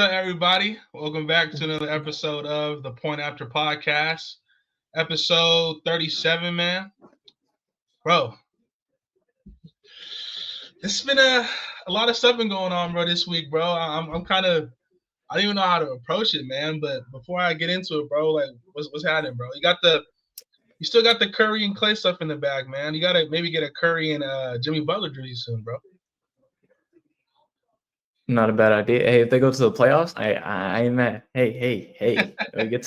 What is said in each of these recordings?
up, everybody? Welcome back to another episode of the Point After Podcast, episode 37, man. Bro, it's been a lot of stuff been going on, bro, this week, bro. I'm kind of, I don't even know how to approach it, man. But before I get into it, bro, like, what's happening, bro? You still got the Curry and Clay stuff in the bag, man. You gotta maybe get a Curry and Jimmy Butler jersey soon, bro. Not a bad idea. Hey, if they go to the playoffs, I ain't mad. Hey. we get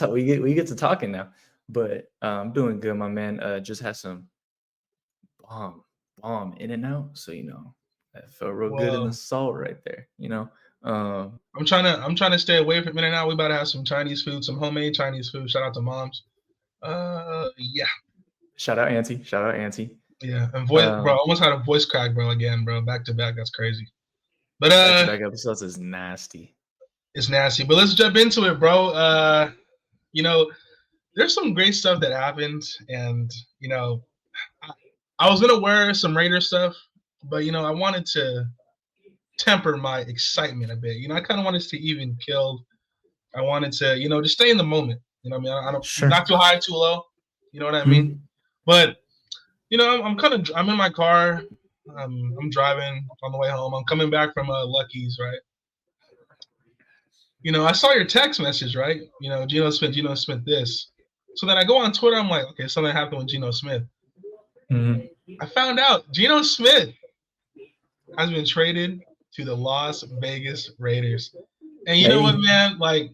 to talking now. But I'm doing good, my man. Just had some bomb in and out. So that felt real good in the salt right there. I'm trying to stay away from it now. We about to have some Chinese food, some homemade Chinese food. Shout out to moms. Yeah. Shout out Auntie. Yeah, and bro, almost had a voice crack, bro. Again, bro, back to back. That's crazy. But back episodes is nasty. It's nasty. But let's jump into it, bro. There's some great stuff that happened, and I was gonna wear some Raider stuff, but I wanted to temper my excitement a bit. I kind of wanted to even kill. I wanted to, just stay in the moment. I don't sure. Not too high, too low. You know what I mean? But I'm in my car. I'm driving on the way home. I'm coming back from Lucky's, right? I saw your text message, right? Geno Smith this. So then I go on Twitter. I'm like, okay, something happened with Geno Smith. I found out Geno Smith has been traded to the Las Vegas Raiders. And you know what, man? Like,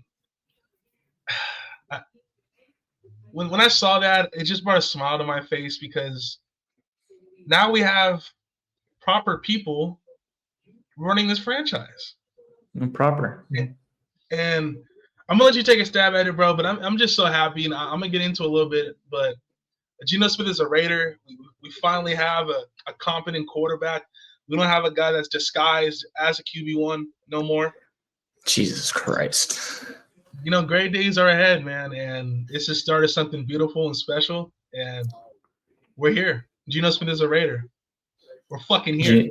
when I saw that, it just brought a smile to my face because now we have proper people running this franchise. Proper. And I'm gonna let you take a stab at it, bro. But I'm just so happy, and I'm gonna get into a little bit. But Geno Smith is a Raider. We finally have a competent quarterback. We don't have a guy that's disguised as a QB1 no more. Jesus Christ. Great days are ahead, man, and it's the start of something beautiful and special. And we're here. Geno Smith is a Raider. We're fucking here.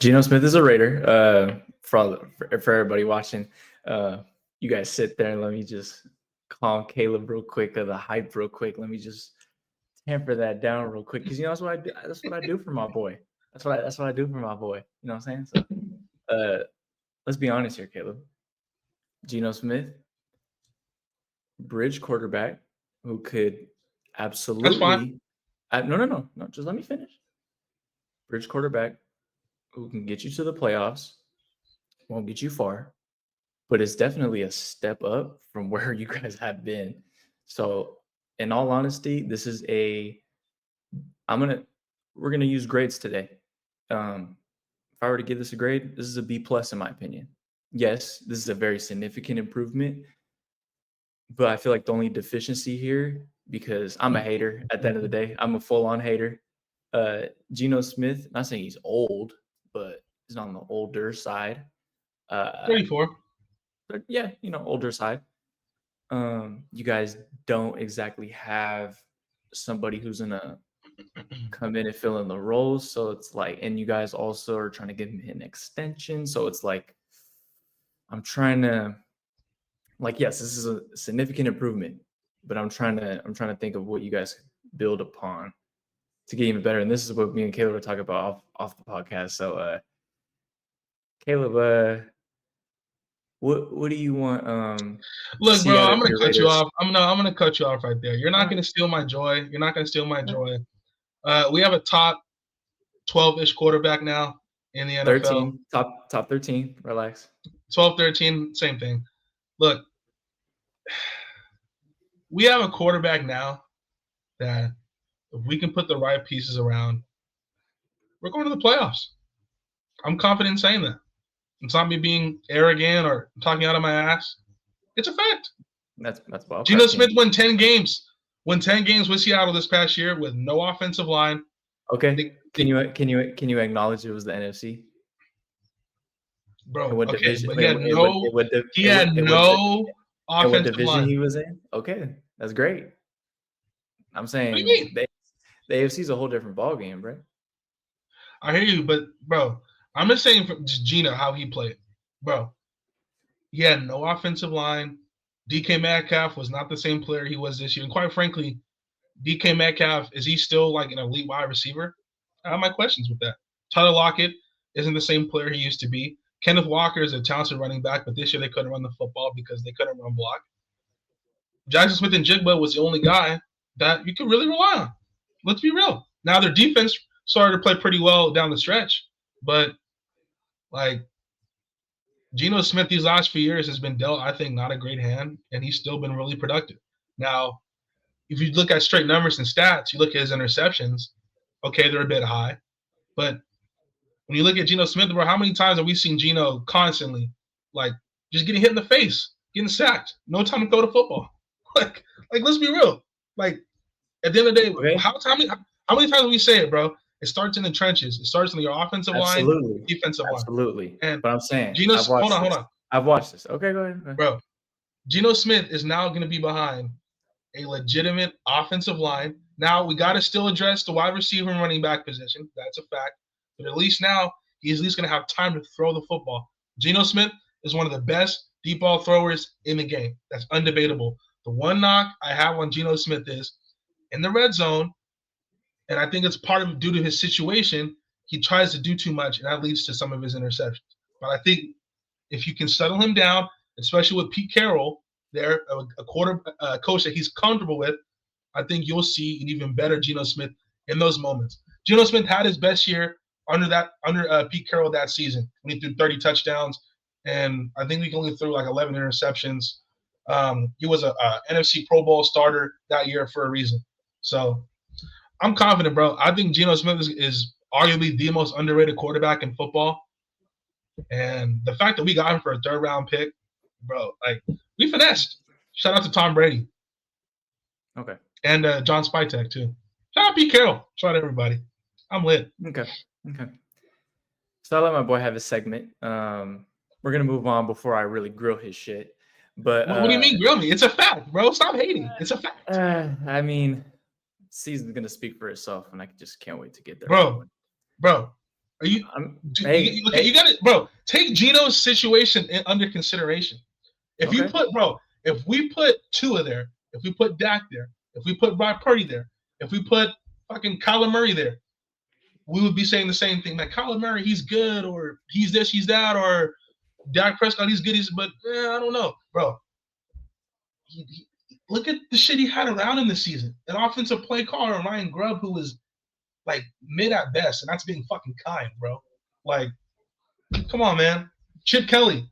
Geno Smith is a Raider. For everybody watching, you guys sit there and let me just calm Caleb real quick, the hype real quick. Let me just temper that down real quick because that's what I do. That's what I do for my boy. That's what I do for my boy. You know what I'm saying? So, let's be honest here, Caleb. Geno Smith, bridge quarterback who could absolutely. That's fine. No. Just let me finish. Bridge quarterback who can get you to the playoffs, won't get you far, but it's definitely a step up from where you guys have been. So, in all honesty, this is we're gonna use grades today. If I were to give this a grade, this is a B+ in my opinion. Yes, this is a very significant improvement, but I feel like the only deficiency here, because I'm a hater at the end of the day, I'm a full-on hater. Geno Smith, not saying he's old, but he's on the older side. 34. But yeah, older side. You guys don't exactly have somebody who's gonna come in and fill in the roles. So it's like, and you guys also are trying to give him an extension. So it's like, I'm trying to, like, yes, this is a significant improvement, but I'm trying to think of what you guys build upon to get even better. And this is what me and Caleb were talking about off the podcast. So, Caleb, what do you want? Look, bro, I'm gonna cut you off. I'm gonna cut you off right there. You're not gonna steal my joy. You're not gonna steal my joy. We have a top 12-ish quarterback now in the NFL. 13, top 13. Relax. 12, 13, same thing. Look, we have a quarterback now that if we can put the right pieces around, we're going to the playoffs. I'm confident in saying that. It's not me being arrogant or talking out of my ass. It's a fact. That's well. Geno Smith won 10 games. Won 10 games with Seattle this past year with no offensive line. Okay. Can you acknowledge it was the NFC? Bro, what okay, division? But he had no offensive what division line. He was in? Okay, that's great. I'm saying the AFC is a whole different ballgame, bro. I hear you, but bro, I'm just saying for just Geno how he played, bro. He had no offensive line. DK Metcalf was not the same player he was this year. And quite frankly, DK Metcalf, is he still like an elite wide receiver? I have my questions with that. Tyler Lockett isn't the same player he used to be. Kenneth Walker is a talented running back, but this year they couldn't run the football because they couldn't run block. Jackson Smith and Jigba was the only guy that you could really rely on. Let's be real. Now their defense started to play pretty well down the stretch, but like Geno Smith these last few years has been dealt, I think, not a great hand, and he's still been really productive. Now, if you look at straight numbers and stats, you look at his interceptions, okay, they're a bit high. But when you look at Geno Smith, bro, how many times have we seen Geno constantly, like, just getting hit in the face, getting sacked, no time to throw the football? like, let's be real. Like, at the end of the day, Okay. how many times do we say it, bro? It starts in the trenches. It starts in your offensive line, defensive line. Absolutely. And But I'm saying, hold on. I've watched this. Okay, go ahead. Bro, Geno Smith is now going to be behind a legitimate offensive line. Now, we got to still address the wide receiver and running back position. That's a fact. But at least now, he's at least going to have time to throw the football. Geno Smith is one of the best deep ball throwers in the game. That's undebatable. The one knock I have on Geno Smith is in the red zone, and I think it's part of due to his situation, he tries to do too much, and that leads to some of his interceptions. But I think if you can settle him down, especially with Pete Carroll there, a coach that he's comfortable with, I think you'll see an even better Geno Smith in those moments. Geno Smith had his best year under Pete Carroll that season when he threw 30 touchdowns, and I think he only threw like 11 interceptions. He was a NFC Pro Bowl starter that year for a reason. So I'm confident, bro. I think Geno Smith is arguably the most underrated quarterback in football. And the fact that we got him for a third-round pick, bro, like, we finessed. Shout out to Tom Brady. Okay. And John Spytek, too. Shout out Pete Carroll. Shout out everybody. I'm lit. Okay. So I'll let my boy have his segment. We're going to move on before I really grill his shit. But what do you mean grill me? It's a fact, bro. Stop hating. It's a fact. I mean, season's going to speak for itself, and I just can't wait to get there. Bro. Are you? You got it, bro. Take Geno's situation under consideration. If we put Tua there, if we put Dak there, if we put Brock Purdy there, if we put fucking Kyler Murray there, we would be saying the same thing. Like, Kyler Murray, he's good, or he's this, he's that, or Dak Prescott, he's good, but I don't know, bro. Look at the shit he had around him this season. An offensive play caller, Ryan Grubb, who was like mid at best, and that's being fucking kind, bro. Like, come on, man. Chip Kelly.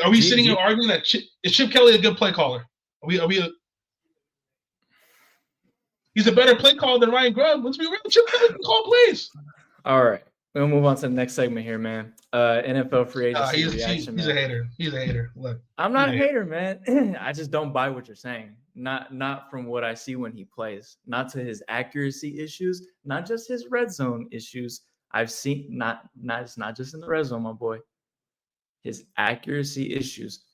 Are we sitting here arguing that is Chip Kelly a good play caller? He's a better play caller than Ryan Grubb. Let's be real. Chip Kelly can call plays. All right. We'll move on to the next segment here, man. NFL free agency reaction. He's a hater. He's a hater. Look, I'm not a hater, man. I just don't buy what you're saying. Not from what I see when he plays. Not to his accuracy issues. Not just his red zone issues. I've seen it's not just in the red zone, my boy. His accuracy issues,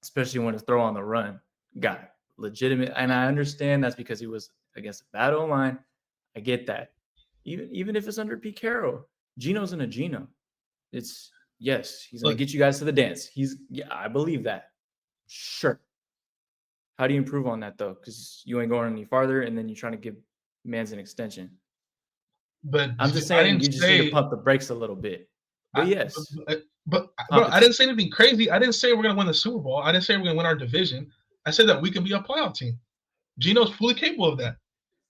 especially when it's throw on the run, got legitimate. And I understand that's because he was against a bad O-line. I get that. Even if it's under Pete Carroll. Geno's in a Geno. He's going to get you guys to the dance. I believe that. Sure. How do you improve on that, though? Because you ain't going any farther, and then you're trying to give Mans an extension. But I'm just saying you just need to pump the brakes a little bit. But yes. But bro, I didn't say anything crazy. I didn't say we're going to win the Super Bowl. I didn't say we're going to win our division. I said that we can be a playoff team. Geno's fully capable of that.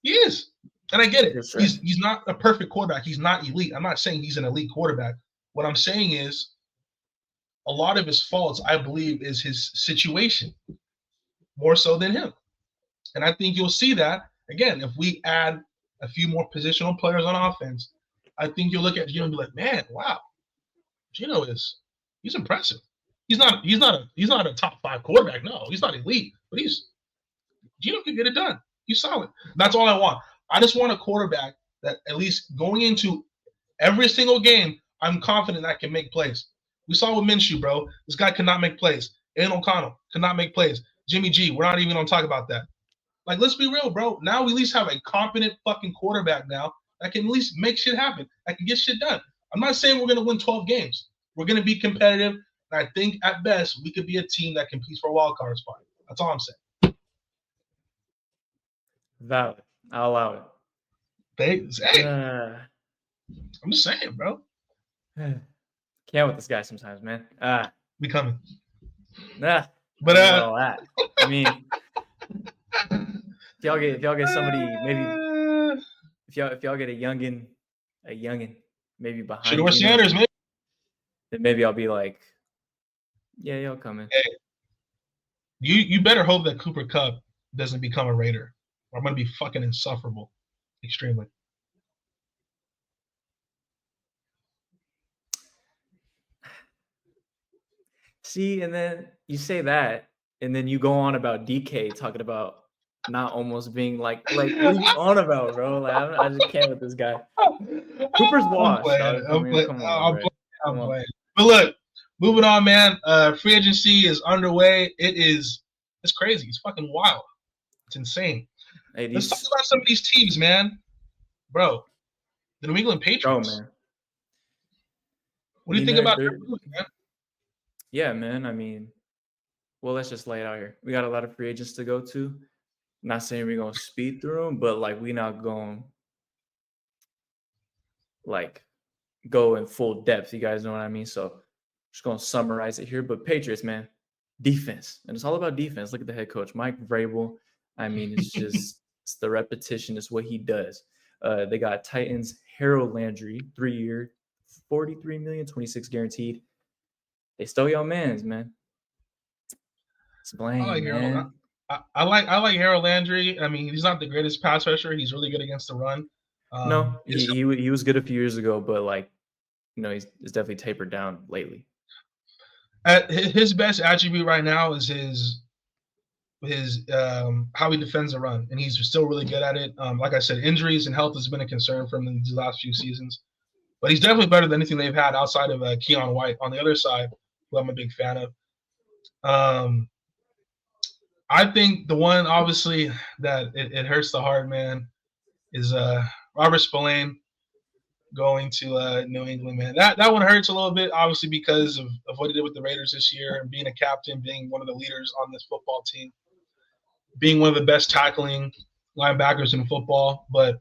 He is. And I get it. Sure. He's not a perfect quarterback. He's not elite. I'm not saying he's an elite quarterback. What I'm saying is a lot of his faults, I believe, is his situation more so than him. And I think you'll see that, again, if we add a few more positional players on offense, I think you'll look at Geno and be like, man, wow, Geno he's impressive. He's not a top 5 quarterback. No, he's not elite, but Geno can get it done. He's solid. That's all I want. I just want a quarterback that at least going into every single game, I'm confident I can make plays. We saw with Minshew, bro. This guy cannot make plays. Aiden O'Connell cannot make plays. Jimmy G, we're not even going to talk about that. Like, let's be real, bro. Now we at least have a competent fucking quarterback now that can at least make shit happen. That can get shit done. I'm not saying we're going to win 12 games. We're going to be competitive. And I think at best we could be a team that competes for a wild card spot. That's all I'm saying. Valid. I'll allow it. Hey, I'm just saying, bro. Can't with this guy sometimes, man. We coming. But all that. I mean, if y'all get somebody, maybe if y'all get a youngin, maybe behind Shedeur Sanders, man. Then maybe I'll be like, yeah, y'all coming. Hey, you better hope that Cooper Kupp doesn't become a Raider, or I'm gonna be fucking insufferable, extremely. See, and then you say that, and then you go on about DK talking about not almost being like what are you on about, bro? Like I just can't with this guy. Cooper's washed. I'm playing. But look, moving on, man. Free agency is underway. It's crazy. It's fucking wild. It's insane. Hey, let's talk about some of these teams, man. Bro, the New England Patriots. Man. What do you think about their move, man? Yeah, man. I mean, well, let's just lay it out here. We got a lot of free agents to go to. Not saying we're gonna speed through them, but like we're not going like go in full depth. You guys know what I mean? So I'm just gonna summarize it here. But Patriots, man, defense. And it's all about defense. Look at the head coach, Mike Vrabel. I mean, it's just it's the repetition is what he does. They got Titans, Harold Landry, 3-year, $43 million, 26 guaranteed. They stole your mans, man. It's blame, man. I like Harold Landry. I mean, he's not the greatest pass rusher. He's really good against the run. No, he was good a few years ago, but like, he's definitely tapered down lately. His best attribute right now is his how he defends the run, and he's still really good at it. Like I said, injuries and health has been a concern for him in these last few seasons, but he's definitely better than anything they've had outside of Keon White on the other side, who I'm a big fan of. I think the one obviously that it hurts the heart, man, is Robert Spillane going to New England, man. That one hurts a little bit, obviously, because of what he did with the Raiders this year and being a captain, being one of the leaders on this football team, being one of the best tackling linebackers in football. But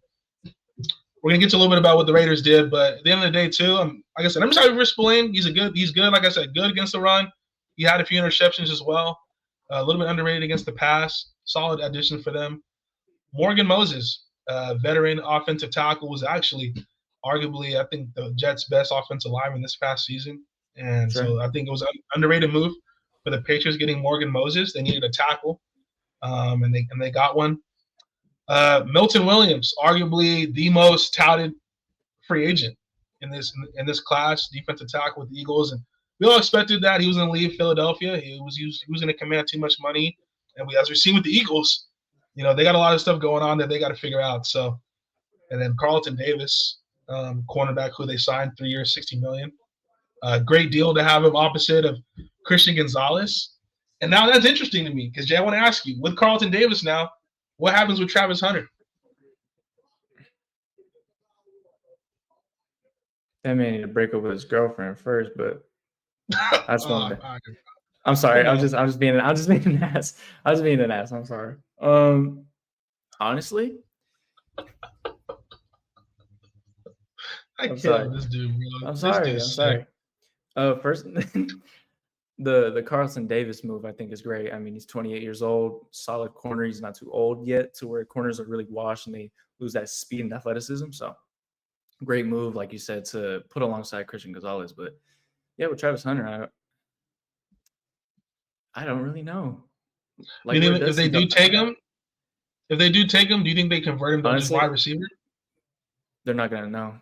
we're gonna get to a little bit about what the Raiders did. But at the end of the day, too, like I said, I'm just happy for Spillane. He's good. Like I said, good against the run. He had a few interceptions as well. A little bit underrated against the pass. Solid addition for them. Morgan Moses, veteran offensive tackle, was actually arguably, I think, the Jets' best offensive lineman this past season. And so I think it was an underrated move for the Patriots getting Morgan Moses. They needed a tackle, and they got one. Milton Williams, arguably the most touted free agent in this class, defensive tackle with the Eagles, and we all expected that he was going to leave Philadelphia. He was going to command too much money, and as we've seen with the Eagles, they got a lot of stuff going on that they got to figure out. So, and then Carlton Davis, cornerback, who they signed 3 years, $60 million. Great deal to have him opposite of Christian Gonzalez. And now that's interesting to me because Jay, I want to ask you, with Carlton Davis now, what happens with Travis Hunter? That man need to break up with his girlfriend first, but I just want to. I'm sorry. I'm just being an ass. I was being an ass. I'm sorry. Honestly, I can't this dude, bro. I'm sorry. First, the Carlton Davis move I think is great. I mean, he's 28 years old, solid corner. He's not too old yet to where corners are really washed and they lose that speed and athleticism. So, great move, like you said, to put alongside Christian Gonzalez. But yeah, with Travis Hunter, I don't really know. Like, if they do take him, do you think they convert him to a wide receiver? They're not gonna know.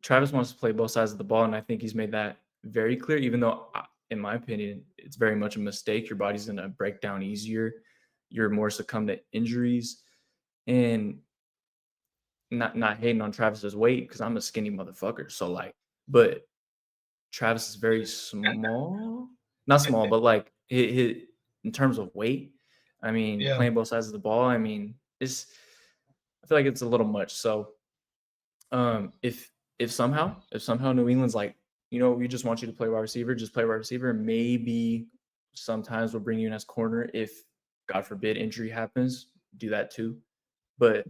Travis wants to play both sides of the ball, and I think he's made that very clear. Even though, in my opinion, it's very much a mistake. Your body's gonna break down easier. You're more succumb to injuries, and not hating on Travis's weight because I'm a skinny motherfucker. So like, but Travis is very small, not small, but like in terms of weight. I mean, playing both sides of the ball. I mean, I feel like it's a little much. So, if somehow New England's like, we just want you to play wide receiver. Just play wide receiver. Maybe sometimes we'll bring you in as corner if, God forbid, injury happens. Do that too. But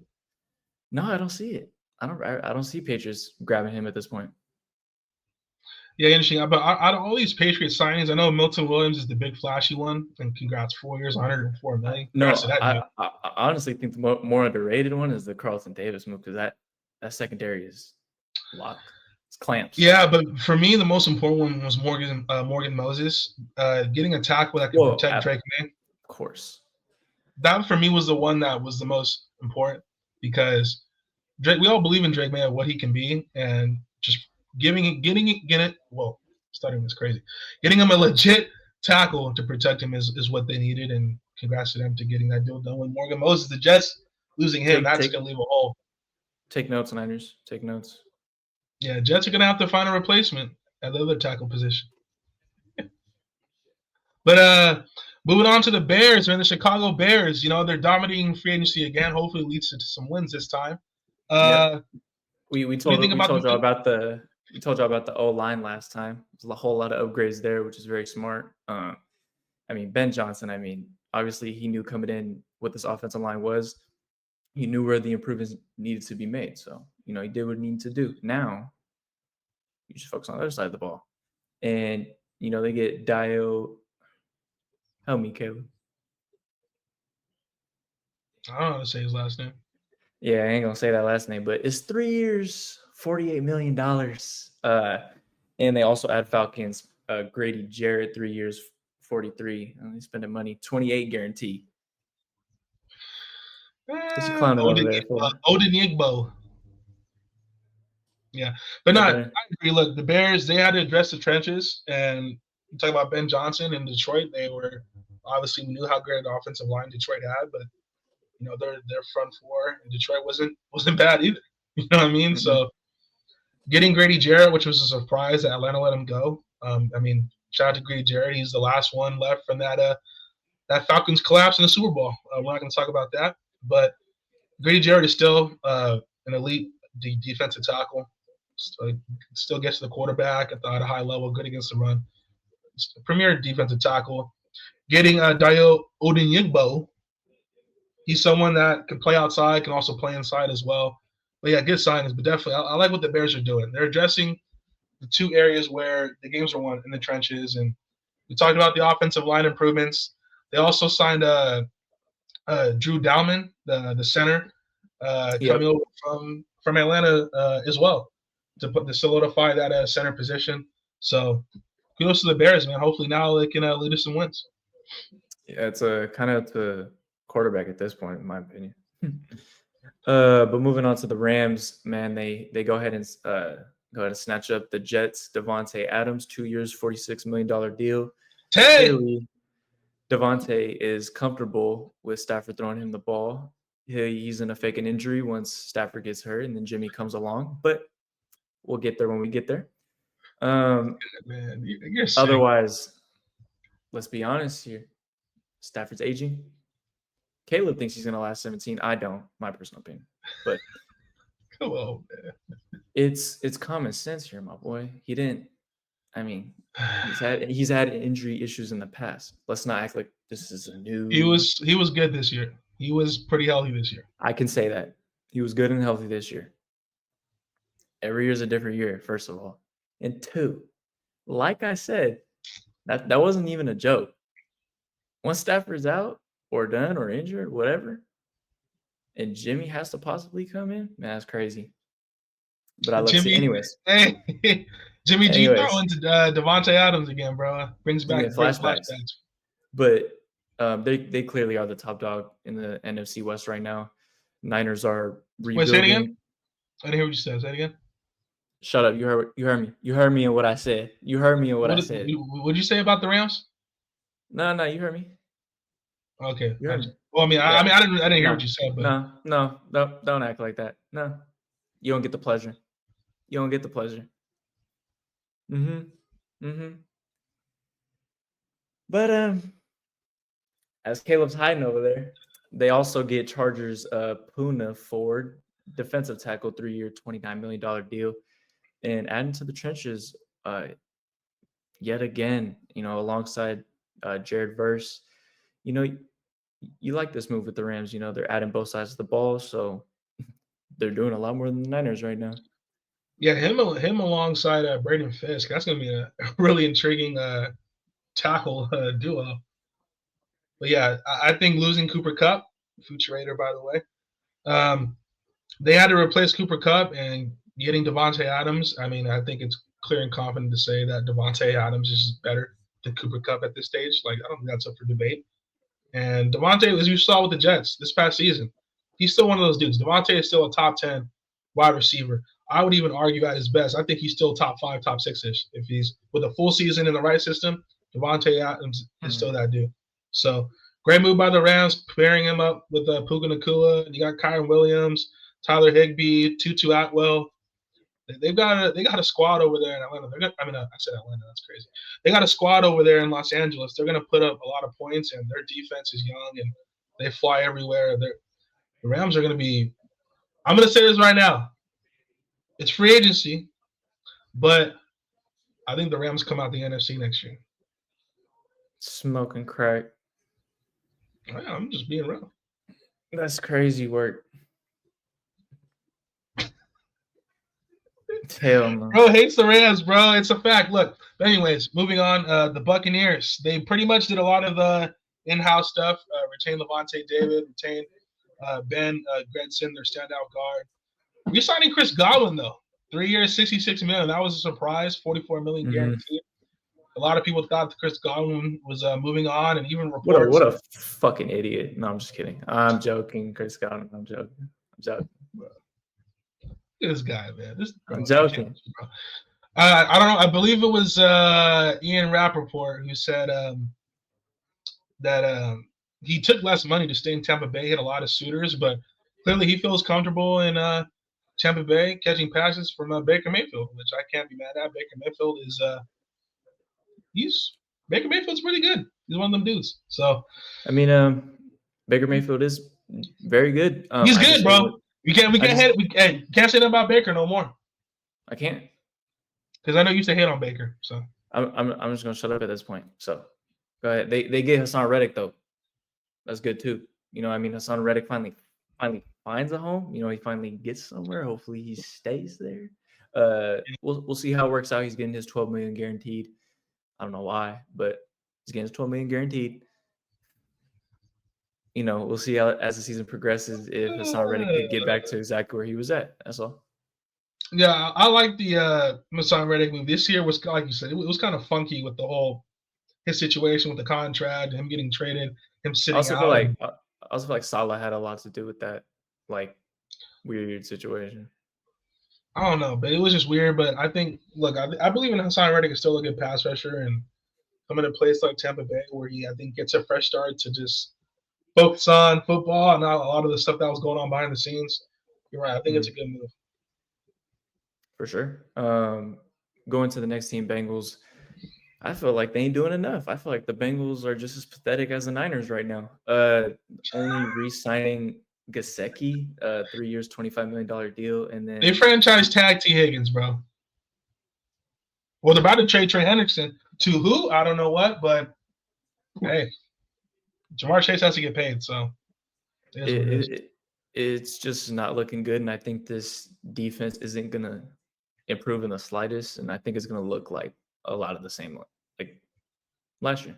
no, I don't see it. I don't see Patriots grabbing him at this point. Yeah, interesting. But out of all these Patriots signings, I know Milton Williams is the big flashy one, and congrats, 4 years, 104 million. No, I honestly think the more underrated one is the Carlton Davis move, because that secondary is locked. It's clamps. Yeah, but for me, the most important one was Morgan Moses getting a tackle that could protect Drake May. Of course. That for me was the one that was the most important, because we all believe in Drake May and what he can be, and just getting him a legit tackle to protect him is what they needed, and congrats to them to getting that deal done with Morgan Moses. The Jets losing him, that's gonna leave a hole. Take notes, Niners. Take notes. Yeah, Jets are gonna have to find a replacement at the other tackle position. But moving on to the Bears, man, the Chicago Bears, they're dominating free agency again. Hopefully, it leads to some wins this time. We told you about the O-line last time. There's a whole lot of upgrades there, which is very smart. Ben Johnson, obviously he knew coming in what this offensive line was. He knew where the improvements needed to be made. So, he did what he needed to do. Now, you just focus on the other side of the ball. And, they get Dio. Help me, Caleb. I don't know how to say his last name. Yeah, I ain't going to say that last name, but it's 3 years, $48 million. And they also add Falcons, Grady Jarrett, 3 years, 43. He's spending money, 28 guarantee. Odenigbo. Yeah, but I agree. Look, the Bears, they had to address the trenches, and you talk about Ben Johnson in Detroit. They were obviously, we knew how great an offensive line Detroit had, but their front four in Detroit wasn't bad either. You know what I mean? Mm-hmm. So getting Grady Jarrett, which was a surprise that Atlanta let him go. Shout out to Grady Jarrett. He's the last one left from that Falcons collapse in the Super Bowl. We're not going to talk about that, but Grady Jarrett is still an elite defensive tackle. Still gets to the quarterback at a high level, good against the run. It's a premier defensive tackle. Getting Dio Odenigbo, he's someone that can play outside, can also play inside as well. But yeah, good signings. But definitely, I like what the Bears are doing. They're addressing the two areas where the games are won in the trenches. And we talked about the offensive line improvements. They also signed Drew Dalman, the center, coming over from Atlanta as well to solidify that center position. So kudos to the Bears, man. Hopefully now they can lead us some wins. Yeah, it's kind of the quarterback at this point, in my opinion. But moving on to the Rams, man, they go ahead and snatch up the Jets, Davante Adams, 2 years, $46 million deal. Clearly, Davante is comfortable with Stafford throwing him the ball. He's going to fake an injury once Stafford gets hurt, and then Jimmy comes along. But we'll get there when we get there. Man, you're sick. Otherwise, let's be honest here. Stafford's aging. Caleb thinks he's going to last 17. I don't, my personal opinion. But come on, man. It's common sense here, my boy. He didn't. He's had injury issues in the past. Let's not act like this is a new. He was good this year. He was pretty healthy this year. I can say that he was good and healthy this year. Every year is a different year, first of all, and two, like I said, that wasn't even a joke. Once Stafford's out or done or injured, whatever, and Jimmy has to possibly come in, man, that's crazy. But I love to see anyways. Hey, Jimmy G throwing to Davante Adams again, bro. Brings back flashbacks. But they clearly are the top dog in the NFC West right now. Niners are rebuilding. Wait, say it again? I didn't hear what you said. Say it again. Shut up. You heard me. You heard me in what I said. I said. What did you say about the Rams? No, you heard me. Okay. Well, I didn't hear what you said, but no, don't act like that. No. You don't get the pleasure. But as Caleb's hiding over there, they also get Chargers Poona Ford, defensive tackle, 3 year, $29 million deal. And adding to the trenches, yet again, alongside Jared Verse. You know, you like this move with the Rams. They're adding both sides of the ball, so they're doing a lot more than the Niners right now. Yeah, him alongside Braden Fisk. That's gonna be a really intriguing tackle duo. But yeah, I think losing Cooper Kupp, future Raider by the way, they had to replace Cooper Kupp and getting Davante Adams. I mean, I think it's clear and confident to say that Davante Adams is better than Cooper Kupp at this stage. Like, I don't think that's up for debate. And Davante, as you saw with the Jets this past season, he's still one of those dudes. Davante is still a top 10 wide receiver. I would even argue at his best, I think he's still top 5, top 6-ish. If he's with a full season in the right system, Davante Adams is still that dude. So great move by the Rams, pairing him up with Puka Nacua. And you got Kyron Williams, Tyler Higbee, Tutu Atwell. They got a squad over there in Atlanta. I said Atlanta. That's crazy. They got a squad over there in Los Angeles. They're going to put up a lot of points, and their defense is young and they fly everywhere. The Rams are going to be. I'm going to say this right now. It's free agency, but I think the Rams come out the NFC next year. Smoking crack. Yeah, I'm just being real. That's crazy work. Hell no. Bro hates the Rams, bro. It's a fact. Look, but anyways, moving on. The Buccaneers, they pretty much did a lot of the in-house stuff. Retained Levante David, retained Ben Gredson, their standout guard. Re-signing Chris Godwin, though. 3 years, $66 million. That was a surprise. $44 million guaranteed. A lot of people thought that Chris Godwin was moving on, and even reports. What a fucking idiot. No, I'm just kidding. I'm joking, Chris Godwin. I'm joking. Look at this guy, man. I'm joking. I don't know. I believe it was Ian Rappaport who said that he took less money to stay in Tampa Bay. He had a lot of suitors, but clearly he feels comfortable in Tampa Bay catching passes from Baker Mayfield, which I can't be mad at. Baker Mayfield is Baker Mayfield's pretty good. He's one of them dudes. So I mean, Baker Mayfield is very good. He's good, bro. We can't say that about Baker no more. I can't, because I know you used to hate on Baker. So I'm just gonna shut up at this point. So go ahead. They get Hassan Reddick though. That's good too. Hassan Reddick finally finds a home. He finally gets somewhere. Hopefully he stays there. We'll see how it works out. He's getting his $12 million guaranteed. I don't know why, but he's getting his $12 million guaranteed. We'll see how as the season progresses if Hassan Reddick could get back to exactly where he was at. That's all. Yeah, I like the Hassan Reddick move. This year was, like you said, it was kind of funky with the whole his situation with the contract, him getting traded, him sitting out. I also feel like Salah had a lot to do with that, like, weird situation. I don't know, but it was just weird. But I think, look, I believe in Hassan Reddick is still a good pass rusher, and coming to a place like Tampa Bay where he, I think, gets a fresh start to just focus on football and not a lot of the stuff that was going on behind the scenes. You're right. I think it's a good move. For sure. Going to the next team, Bengals. I feel like they ain't doing enough. I feel like the Bengals are just as pathetic as the Niners right now. Only re-signing Gesicki, 3 years, $25 million deal, and then they franchise tag T. Higgins, bro. Well, they're about to trade Trey Hendrickson to who? I don't know what, but hey, Jamar Chase has to get paid, so it's just not looking good. And I think this defense isn't gonna improve in the slightest, and I think it's gonna look like a lot of the same like last year.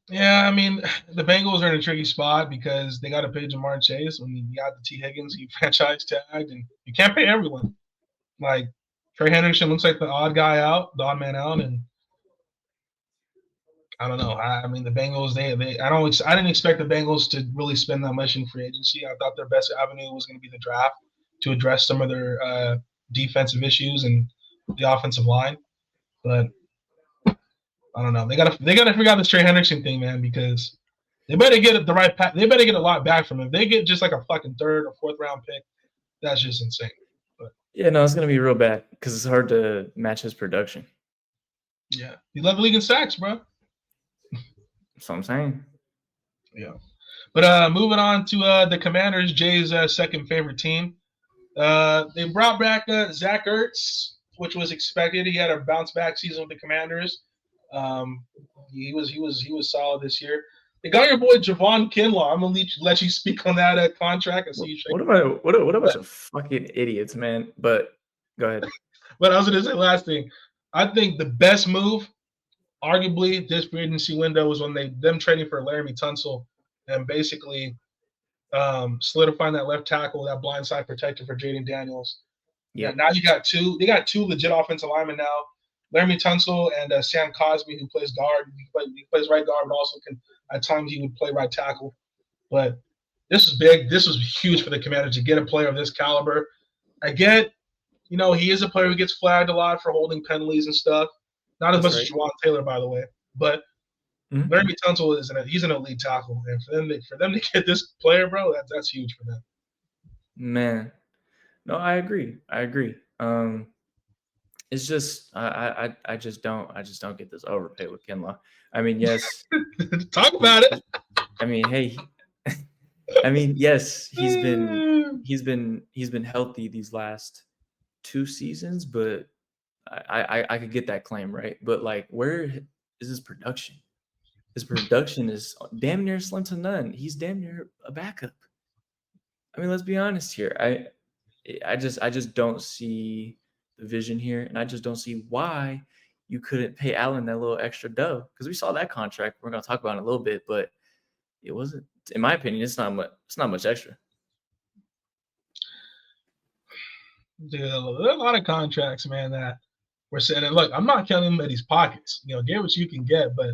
Yeah, I mean, the Bengals are in a tricky spot because they got to pay Jamar Chase. When you got the T. Higgins, he franchise tagged, and you can't pay everyone. Like, Trey Hendrickson looks like the odd man out, and I don't know. I mean, the Bengals, I didn't expect the Bengals to really spend that much in free agency. I thought their best avenue was going to be the draft to address some of their defensive issues and the offensive line, but I don't know. They gotta figure out this Trey Hendrickson thing, man, because they better get the right path. They better get a lot back from him. If they get just like a fucking 3rd or 4th round pick, that's just insane. But yeah, no, it's gonna be real bad because it's hard to match his production. Yeah, he led the league in sacks, bro. That's what I'm saying. Yeah, but moving on to the Commanders, Jay's second favorite team. They brought back Zach Ertz, which was expected. He had a bounce back season with the Commanders. Um, he was solid this year. They got your boy Javon Kinlaw. I'm gonna let you speak on that contract and see you shake. What a bunch of fucking idiots, man. But go ahead. But I was gonna say last thing. I think the best move, arguably, this free agency window was when them trading for Laramie Tunsil and basically solidifying that left tackle, that blindside protector for Jaden Daniels. Yeah. Now you got two. They got two legit offensive linemen now. Laramie Tunsil and Sam Cosby, who plays guard. He plays right guard, but also can at times he would play right tackle. But this was big. This was huge for the Commanders to get a player of this caliber. I get, he is a player who gets flagged a lot for holding penalties and stuff. Not as much as Juwan Taylor, by the way. But Laramie Tunsil he's an elite tackle, and for them to get this player, bro, that's huge for them. Man, no, I agree. It's just I just don't get this overpay with Kinlaw. I mean, yes. Talk about it. I mean, hey. I mean, yes, he's been healthy these last 2 seasons, but I could get that claim, right? But like, where is his production? His production is damn near slim to none. He's damn near a backup. I mean, let's be honest here. I just don't see the vision here, and I just don't see why you couldn't pay Allen that little extra dough, because we saw that contract. We're gonna talk about it in a little bit, but it wasn't, in my opinion, it's not much extra. Dude, there are a lot of contracts, man, that we're saying. And look, I'm not counting him at his pockets. Get what you can get, but